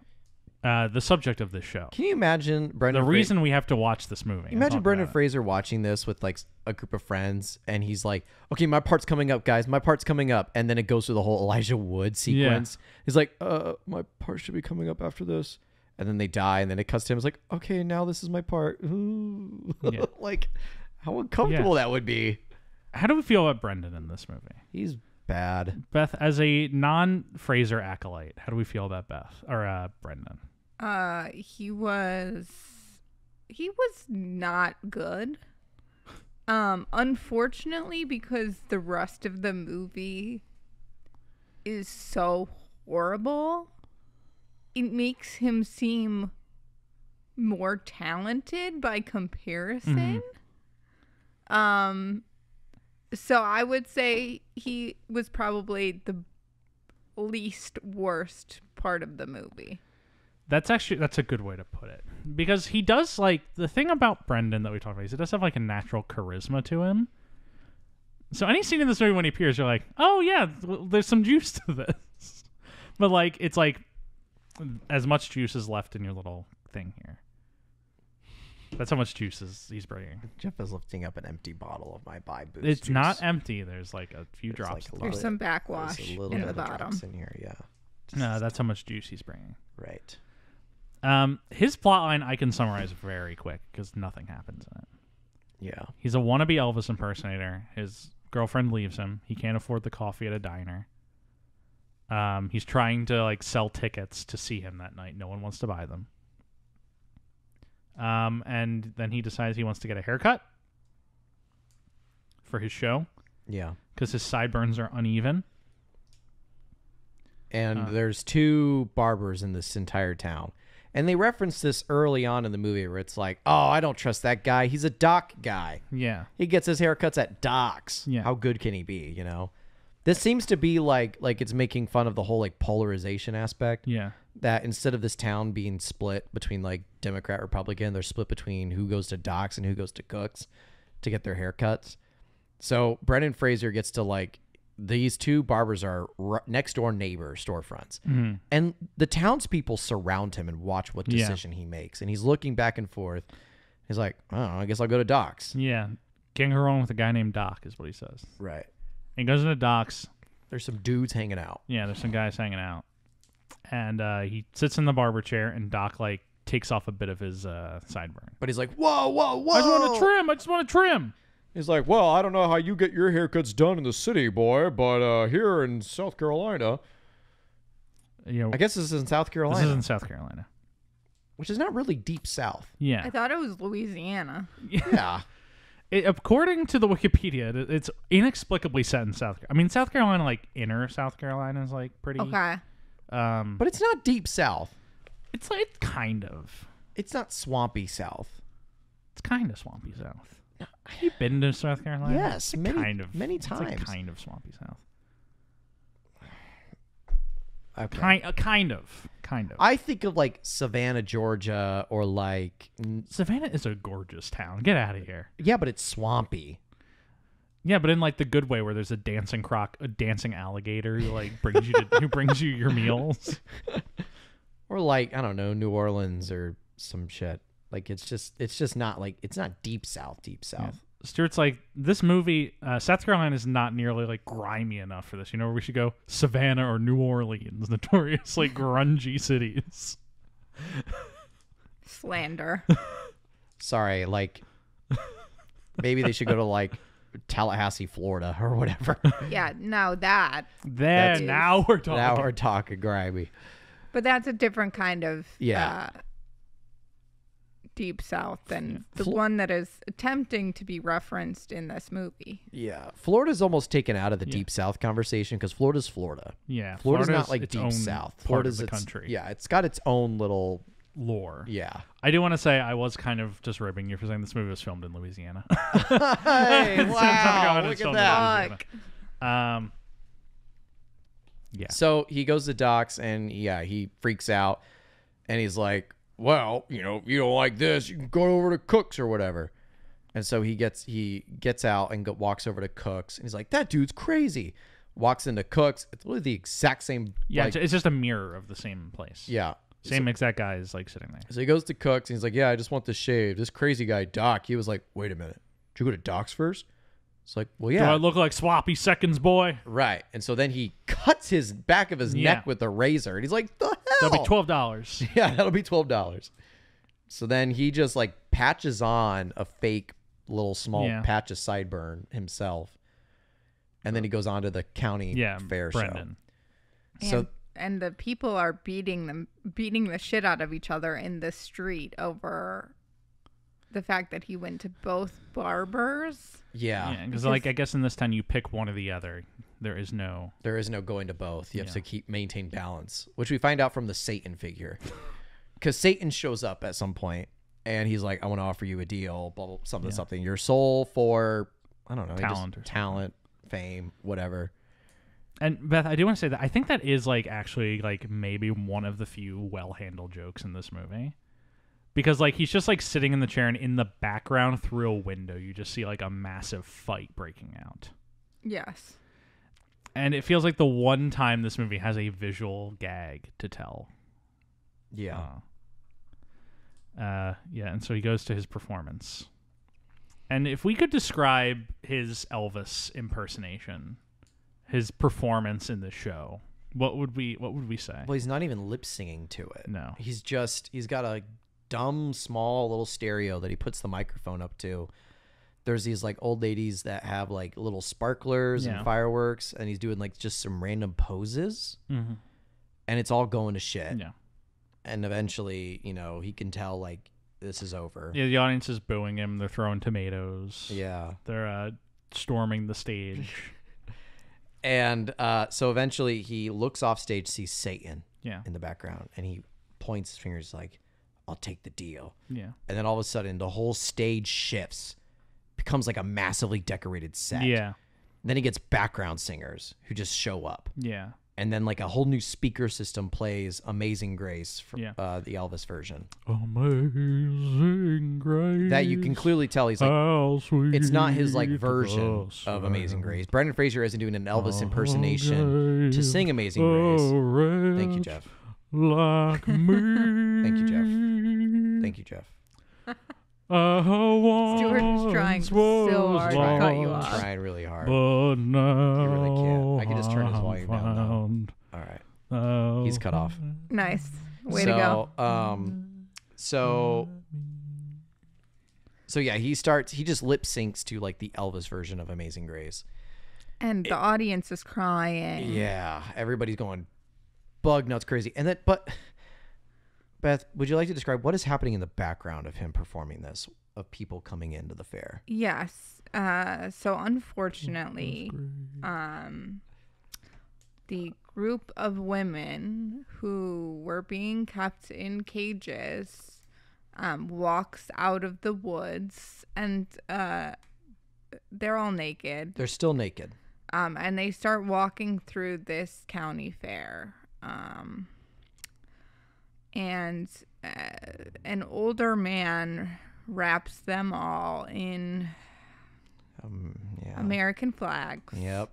The subject of this show. Can you imagine Brendan? The reason we have to watch this movie. Imagine Brendan Fraser watching this with like a group of friends, and he's like, "Okay, my part's coming up, guys. My part's coming up," and then it goes through the whole Elijah Wood sequence. Yeah. He's like, my part should be coming up after this," and then they die, and then it cuts to him. It's like, "Okay, now this is my part." Yeah. Like, how uncomfortable that would be. How do we feel about Brendan in this movie? He's bad. Beth, as a non-Fraser acolyte, how do we feel about Brendan? He was not good. Unfortunately, because the rest of the movie is so horrible, it makes him seem more talented by comparison. So I would say he was probably the least worst part of the movie. That's a good way to put it, because he does, like, the thing about Brendan that we talked about is he does have like a natural charisma to him. So any scene in this movie when he appears, you're like, oh yeah, there's some juice to this. But like, it's like as much juice is left in your little thing here. That's how much juice he's bringing. Jeff is lifting up an empty bottle of my Bai Boost It's juice. not empty. There's like a few drops. Like there's some backwash in the bottom. Drops in here, yeah. No, that's how much juice he's bringing. Right. His plotline I can summarize very quick because nothing happens in it. Yeah. He's a wannabe Elvis impersonator. His girlfriend leaves him. He can't afford the coffee at a diner. He's trying to like sell tickets to see him that night. No one wants to buy them. And then he decides he wants to get a haircut for his show. Yeah. Because his sideburns are uneven. And there's 2 barbers in this entire town. And they reference this early on in the movie where it's like, oh, I don't trust that guy. He's a doc guy. Yeah. He gets his haircuts at docs. Yeah. How good can he be, you know? This seems to be like it's making fun of the whole like polarization aspect. Yeah. That instead of this town being split between like Democrat, Republican, they're split between who goes to docs and who goes to cooks to get their haircuts. So Brendan Fraser gets to like, these 2 barbers are next door neighbor storefronts. Mm-hmm. And the townspeople surround him and watch what decision he makes. And he's looking back and forth. He's like, I don't know, I guess I'll go to Doc's. Yeah. Getting her on with a guy named Doc is what he says. Right. And he goes into Doc's. There's some dudes hanging out. Yeah, there's some guys hanging out. And he sits in the barber chair, and Doc, like, takes off a bit of his sideburn. But he's like, whoa, whoa, whoa. I just want to trim. He's like, well, I don't know how you get your haircuts done in the city, boy, but here in South Carolina. You know, I guess this is in South Carolina. This is in South Carolina. Which is not really deep south. Yeah. I thought it was Louisiana. Yeah. According to the Wikipedia, it's inexplicably set in South Carolina. I mean, South Carolina, like, inner South Carolina is, like, pretty... Okay. But it's not deep south. It's, like, kind of. It's not swampy south. It's kind of swampy south. Have you been to South Carolina? Yes, many times. Many times. It's like kind of swampy south. Okay. Kind of. I think of like Savannah, Georgia, or like Savannah is a gorgeous town. Get out of here. yeah, but it's swampy. Yeah, but in like the good way, where there's a dancing alligator who like brings you your meals. Or like, I don't know, New Orleans or some shit. Like it's just not like, it's not deep south. Yeah. Stuart's like, this movie, South Carolina is not nearly like grimy enough for this. You know where we should go? Savannah or New Orleans, notorious like grungy cities. Slander. Sorry, like maybe they should go to like Tallahassee, Florida or whatever. Yeah, now that. Now we're talking. Now we're talking grimy. But that's a different kind of deep south than the one that is attempting to be referenced in this movie. Yeah. Florida's almost taken out of the deep south conversation because Florida's Florida. Yeah. Florida's not like deep south. Florida's the country. Yeah, it's got its own little lore. Yeah. I do want to say I was kind of just ribbing you for saying this movie was filmed in Louisiana. Hey, wow. Look at that. Yeah. So he goes to Doc's and he freaks out and he's like, well, you know, you don't like this, you can go over to Cook's or whatever. And so he gets out and walks over to Cook's and he's like, that dude's crazy. Walks into Cook's. It's literally the exact same. Yeah, like, it's just a mirror of the same place. Yeah. Same exact guy is like sitting there. So he goes to Cook's and he's like, yeah, I just want this shaved. This crazy guy, Doc, he was like, wait a minute. Did you go to Doc's first? It's like, well, yeah. Do I look like Sloppy Seconds boy? Right. And so then he cuts his back of his neck with a razor. And he's like, the hell? That'll be $12. Yeah, that'll be $12. So then he just like patches on a fake little small patch of sideburn himself. And then he goes on to the county fair Brendan. show. And the people are beating the shit out of each other in the street over the fact that he went to both barbers. Yeah. Because like I guess in this town you pick one or the other. There is no going to both. You have to maintain balance, which we find out from the Satan figure. Because Satan shows up at some point and he's like, I want to offer you a deal, blah, blah, something. Your soul for, I don't know, talent, fame, whatever. And Beth, I do want to say that I think that is like actually like maybe one of the few well-handled jokes in this movie. Because like he's just like sitting in the chair and in the background through a window you just see like a massive fight breaking out. Yes. And it feels like the one time this movie has a visual gag to tell. Yeah. And so he goes to his performance. And if we could describe his Elvis impersonation, his performance in the show, what would we say? Well, he's not even lip singing to it. No. He's got a dumb, small little stereo that he puts the microphone up to. There's these like old ladies that have like little sparklers and fireworks, and he's doing like just some random poses, and it's all going to shit. Yeah. And eventually, you know, he can tell like this is over. Yeah, the audience is booing him. They're throwing tomatoes. Yeah. They're storming the stage. And so eventually he looks off stage, sees Satan in the background, and he points his fingers like, I'll take the deal. Yeah. And then all of a sudden the whole stage shifts, becomes like a massively decorated set. Yeah. And then he gets background singers who just show up. Yeah. And then like a whole new speaker system plays Amazing Grace from the Elvis version. Amazing Grace. That you can clearly tell he's like, it's not his like version of Amazing Grace. Brendan Fraser isn't doing an Elvis impersonation to sing Amazing Grace. Thank you, Jeff. Like me. Thank you, Jeff. Thank you, Jeff. Stuart is trying so hard to cut you off. Trying really hard. But now You really can't. I can just turn his volume down now. All right. He's cut off. Nice. Way to go. So yeah, he just lip syncs to like the Elvis version of Amazing Grace. And the audience is crying. Yeah. Everybody's going bug nuts crazy. And that, but Beth, would you like to describe what is happening in the background of him performing this, of people coming into the fair? Yes. So unfortunately, the group of women who were being kept in cages walks out of the woods, and they're all naked. They're still naked. And they start walking through this county fair. And an older man wraps them all in American flags. Yep.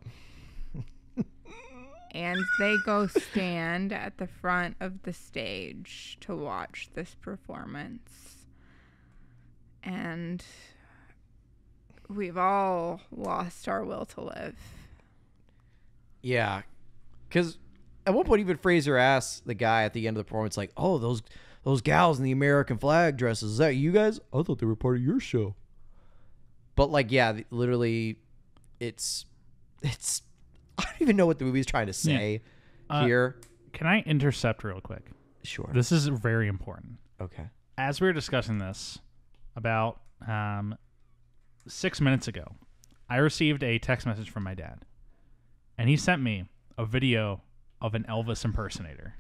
And they go stand at the front of the stage to watch this performance. And we've all lost our will to live. Yeah. Because at one point, even Fraser asked the guy at the end of the performance, like, oh, those gals in the American flag dresses, is that you guys? I thought they were part of your show. But, like, yeah, literally, it's I don't even know what the movie's trying to say here. Can I intercept real quick? Sure. This is very important. Okay. As we were discussing this about 6 minutes ago, I received a text message from my dad, and he sent me a video of an Elvis impersonator.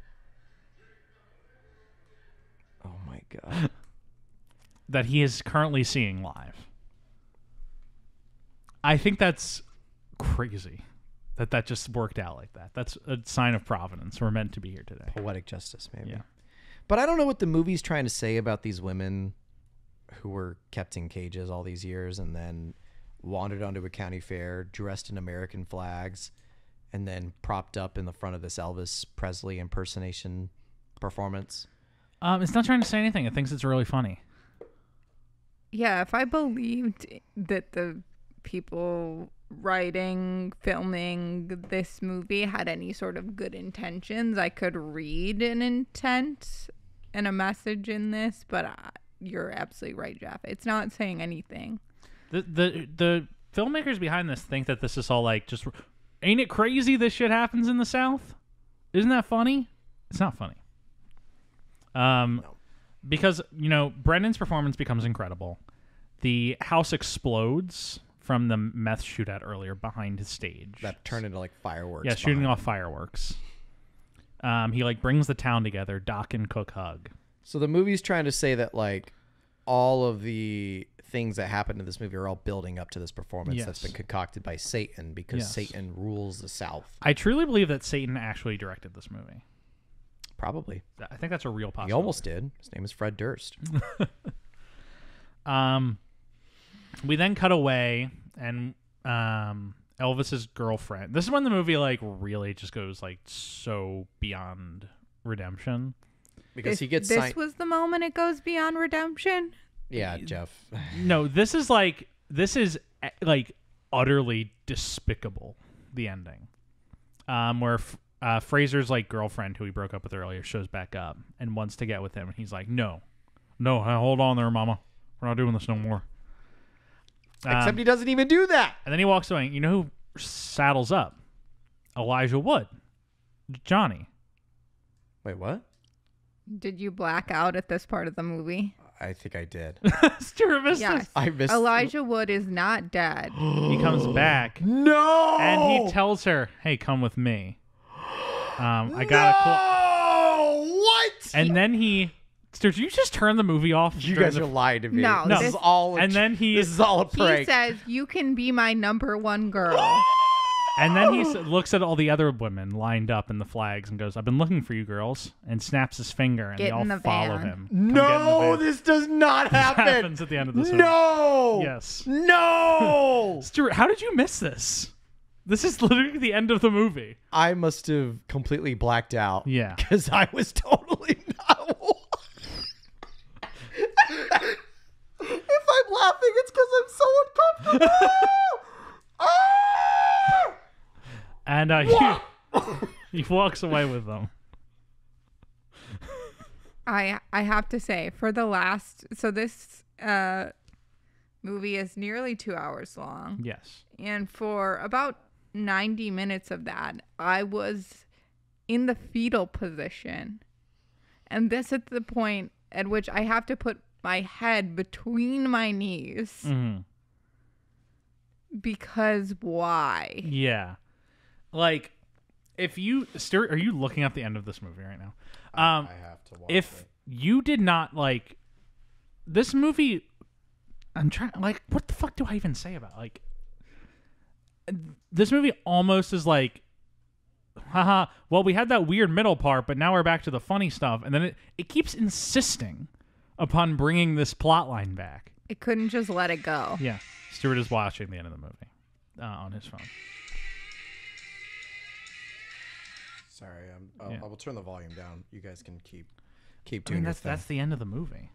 Oh, my God. That he is currently seeing live. I think that's crazy that just worked out like that. That's a sign of providence. We're meant to be here today. Poetic justice, maybe. Yeah. But I don't know what the movie's trying to say about these women who were kept in cages all these years and then wandered onto a county fair dressed in American flags and then propped up in the front of this Elvis Presley impersonation performance. It's not trying to say anything. It thinks it's really funny. Yeah, if I believed that the people writing, filming this movie had any sort of good intentions, I could read an intent and a message in this, but you're absolutely right, Jeff. It's not saying anything. The filmmakers behind this think that this is all like just, ain't it crazy this shit happens in the South? Isn't that funny? It's not funny. No. Because, Brendan's performance becomes incredible. The house explodes from the meth shootout earlier behind his stage. That turned into like fireworks. Yeah, shooting off fireworks. He brings the town together. Doc and Cook hug. So the movie's trying to say that like all of the things that happen in this movie are all building up to this performance that's been concocted by Satan because Satan rules the South. I truly believe that Satan actually directed this movie. Probably. I think that's a real possibility. He almost did. His name is Fred Durst. We then cut away, and Elvis's girlfriend. This is when the movie really just goes so beyond redemption. Because he gets this was the moment it goes beyond redemption. Yeah, Jeff. No, this is utterly despicable. The ending, where Fraser's girlfriend, who he broke up with earlier, shows back up and wants to get with him, and he's like, "No, hold on there, Mama. We're not doing this no more." Except he doesn't even do that. And then he walks away. You know who saddles up? Elijah Wood. Johnny. Wait, what? Did you black out at this part of the movie? I think I did. Stuart missed yes. I missed Elijah Wood is not dead. He comes back. No! And he tells her, "Hey, come with me. I got a what? And then he... Stuart, did you just turn the movie off? You guys are lying to me. No. This is all this is all a prank. He says, "You can be my number one girl." And then he looks at all the other women lined up in the flags and goes, "I've been looking for you girls," and snaps his finger, and they all follow him. No, this does not happen. This happens at the end of this movie. No. Yes. No. Stuart, how did you miss this? This is literally the end of the movie. I must have completely blacked out. Yeah. Because I was totally not. If I'm laughing, it's because I'm so uncomfortable. And he walks away with them. I have to say, for the last... So this movie is nearly 2 hours long. Yes. And for about 90 minutes of that, I was in the fetal position. And this is the point at which I have to put my head between my knees. Mm-hmm. Because why? Yeah. If you... Stuart, are you looking at the end of this movie right now? I have to watch If you did not this movie... I'm trying... what the fuck do I even say about it? This movie almost is haha, well, we had that weird middle part, but now we're back to the funny stuff. And then it keeps insisting upon bringing this plot line back. It couldn't just let it go. Yeah. Stuart is watching the end of the movie on his phone. Sorry, I will turn the volume down. You guys can keep I doing mean, that's the end of the movie.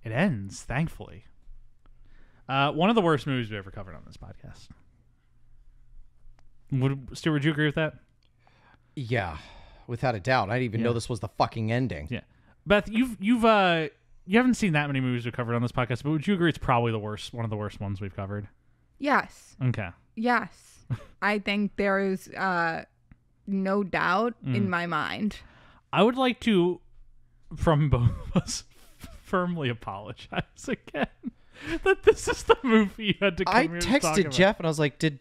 It ends, thankfully. One of the worst movies we ever covered on this podcast. Stuart, would you agree with that? Yeah, without a doubt. I didn't even know this was the fucking ending. Yeah, Beth, you haven't seen that many movies we covered on this podcast, but would you agree it's probably one of the worst ones we've covered? Yes. Okay. Yes. I think there is no doubt in my mind. I would like to, from both of us, firmly apologize again that this is the movie you had to come here to talk texted about. Jeff and I was like, did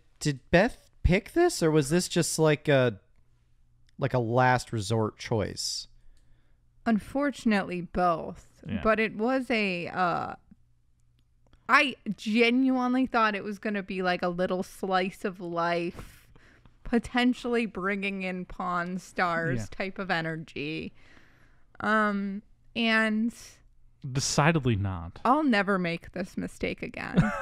Beth pick this, or was this just like a last resort choice? Unfortunately, both. Yeah. But it was I genuinely thought it was going to be like a little slice of life, potentially bringing in Pawn Stars type of energy. And Decidedly not. I'll never make this mistake again.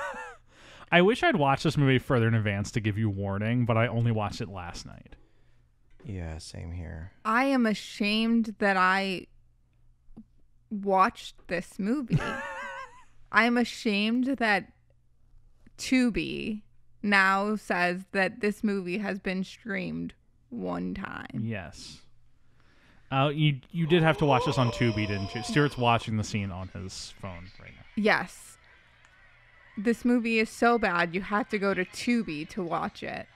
I wish I'd watched this movie further in advance to give you warning, but I only watched it last night. Yeah, same here. I am ashamed that I watched this movie. I'm ashamed that Tubi now says that this movie has been streamed one time. Yes. You did have to watch this on Tubi, didn't you? Stuart's watching the scene on his phone right now. Yes. This movie is so bad you have to go to Tubi to watch it.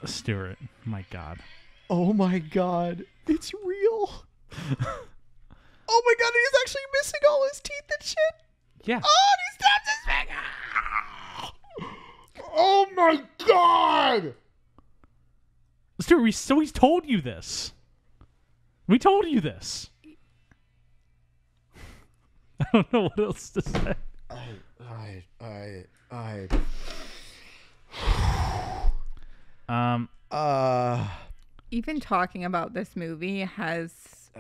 Stuart, my God. Oh my God, it's real. Oh my God, he's actually missing all his teeth and shit. Yeah. Oh, and he snaps his finger. Oh my God. Stuart, we told you this. We told you this. I don't know what else to say. Even talking about this movie has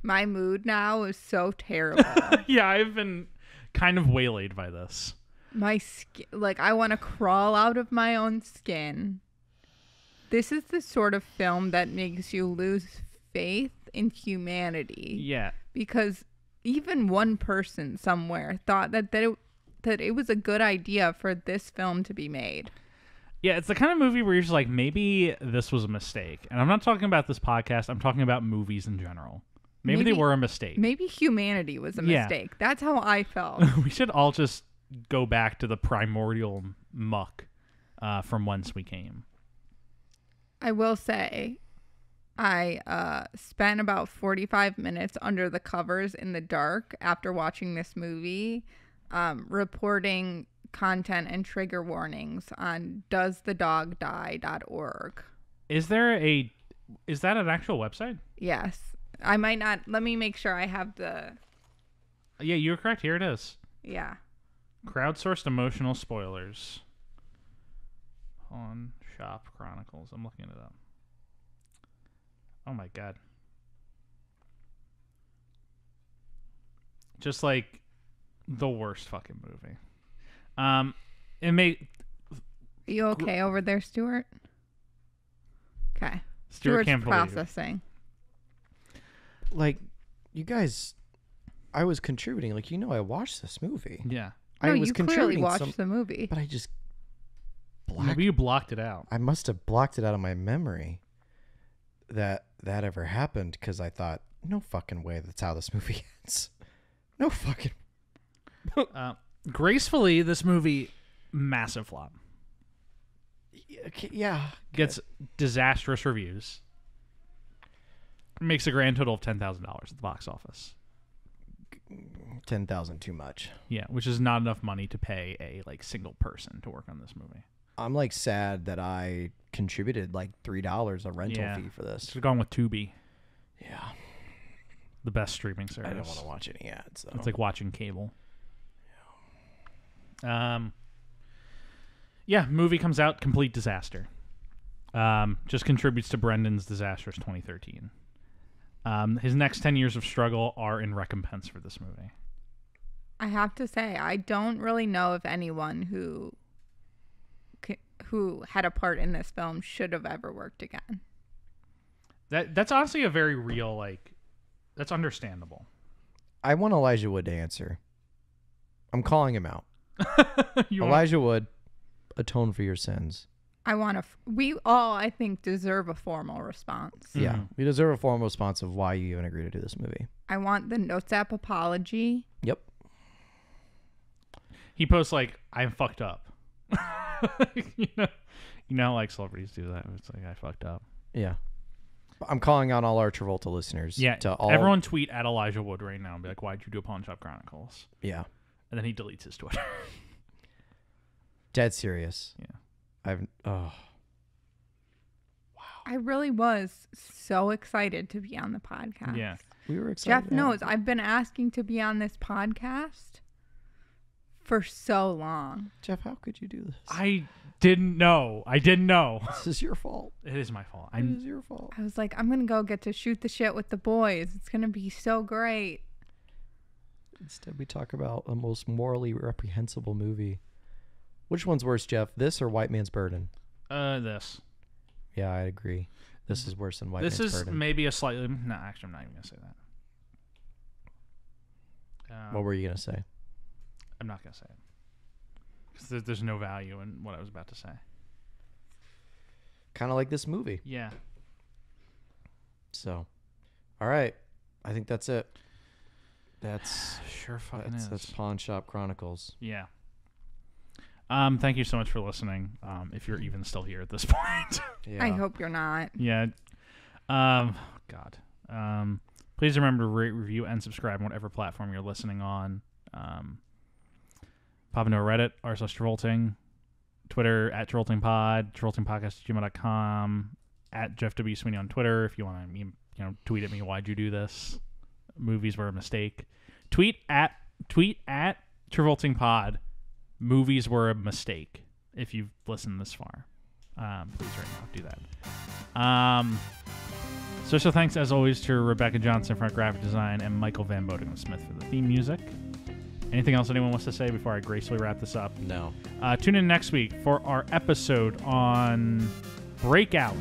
my mood now is so terrible. Yeah, I've been kind of waylaid by this. My skin, like, I want to crawl out of my own skin. This is the sort of film that makes you lose faith in humanity. Yeah. Because even one person somewhere thought that it was a good idea for this film to be made. Yeah, it's the kind of movie where you're just like, maybe this was a mistake. And I'm not talking about this podcast. I'm talking about movies in general. Maybe they were a mistake. Maybe humanity was a mistake. That's how I felt. We should all just go back to the primordial muck from whence we came. I will say, I spent about 45 minutes under the covers in the dark after watching this movie, reporting content and trigger warnings on doesthedogdie.org. Is that an actual website? Yes. I might not. Let me make sure I have the. Yeah, you're correct. Here it is. Yeah. Crowdsourced emotional spoilers. Pawn Shop Chronicles. I'm looking it up. Oh my God. Just like the worst fucking movie. It may. Are you okay over there, Stuart? Okay. Stuart Stuart's can't believe it. processing. Like, you guys, I was contributing. Like, I watched this movie. Yeah. No, I was you clearly contributing watched the movie. but I just Maybe you blocked it out. I must have blocked it out of my memory that ever happened, because I thought, no fucking way that's how this movie ends. No fucking. Gracefully, this movie, massive flop. Yeah. Gets disastrous reviews. Makes a grand total of $10,000 at the box office. 10,000 too much. Yeah, which is not enough money to pay a single person to work on this movie. I'm sad that I contributed $3 a rental fee for this. Should have gone with Tubi. Yeah. The best streaming service. I don't want to watch any ads though. It's like watching cable. Yeah, movie comes out, complete disaster. Just contributes to Brendan's disastrous 2013. His next 10 years of struggle are in recompense for this movie. I have to say, I don't really know if anyone who had a part in this film should have ever worked again. That's honestly a very real, that's understandable. I want Elijah Wood to answer. I'm calling him out. Elijah Wood, atone for your sins. We all, I think, deserve a formal response. Yeah, we deserve a formal response of why you even agreed to do this movie. I want the Notes app apology. Yep. He posts I'm fucked up. you know, like celebrities do that. It's I fucked up. Yeah. I'm calling out all our Travolta listeners. Yeah. Everyone tweet at Elijah Wood right now and be like, "Why'd you do a Pawn Shop Chronicles?" Yeah. And then he deletes his Twitter. Dead serious. Yeah. Wow. I really was so excited to be on the podcast. Yeah. We were excited. Jeff knows I've been asking to be on this podcast for so long. Jeff, how could you do this? I didn't know. This is your fault. It is my fault. It is your fault. I was like, I'm going to go get to shoot the shit with the boys. It's going to be so great. Instead, we talk about the most morally reprehensible movie. Which one's worse, Jeff? This or White Man's Burden? This. Yeah, I agree. This is worse than White Man's This Burden. is maybe a slightly... No, actually, I'm not even going to say that. What were you going to say? I'm not going to say it. Because there's no value in what I was about to say. Kind of like this movie. Yeah. So, all right. I think that's it. That's sure fucking is. That's Pawn Shop Chronicles. Yeah. Thank you so much for listening. If you're even still here at this point. Yeah. I hope you're not. Yeah. God. Please remember to rate, review, and subscribe on whatever platform you're listening on. Pop into our Reddit, r/Travolting, Twitter at TravoltingPod, TravoltingPodcast@gmail.com, at Jeff W. Sweeney on Twitter if you want to tweet at me, why'd you do this? Movies were a mistake. Tweet at TravoltingPod. Movies were a mistake. If you've listened this far, please right now do that. Special thanks as always to Rebecca Johnson for our graphic design and Michael Van Bodingen Smith for the theme music. Anything else anyone wants to say before I gracefully wrap this up? No. Tune in next week for our episode on Breakout.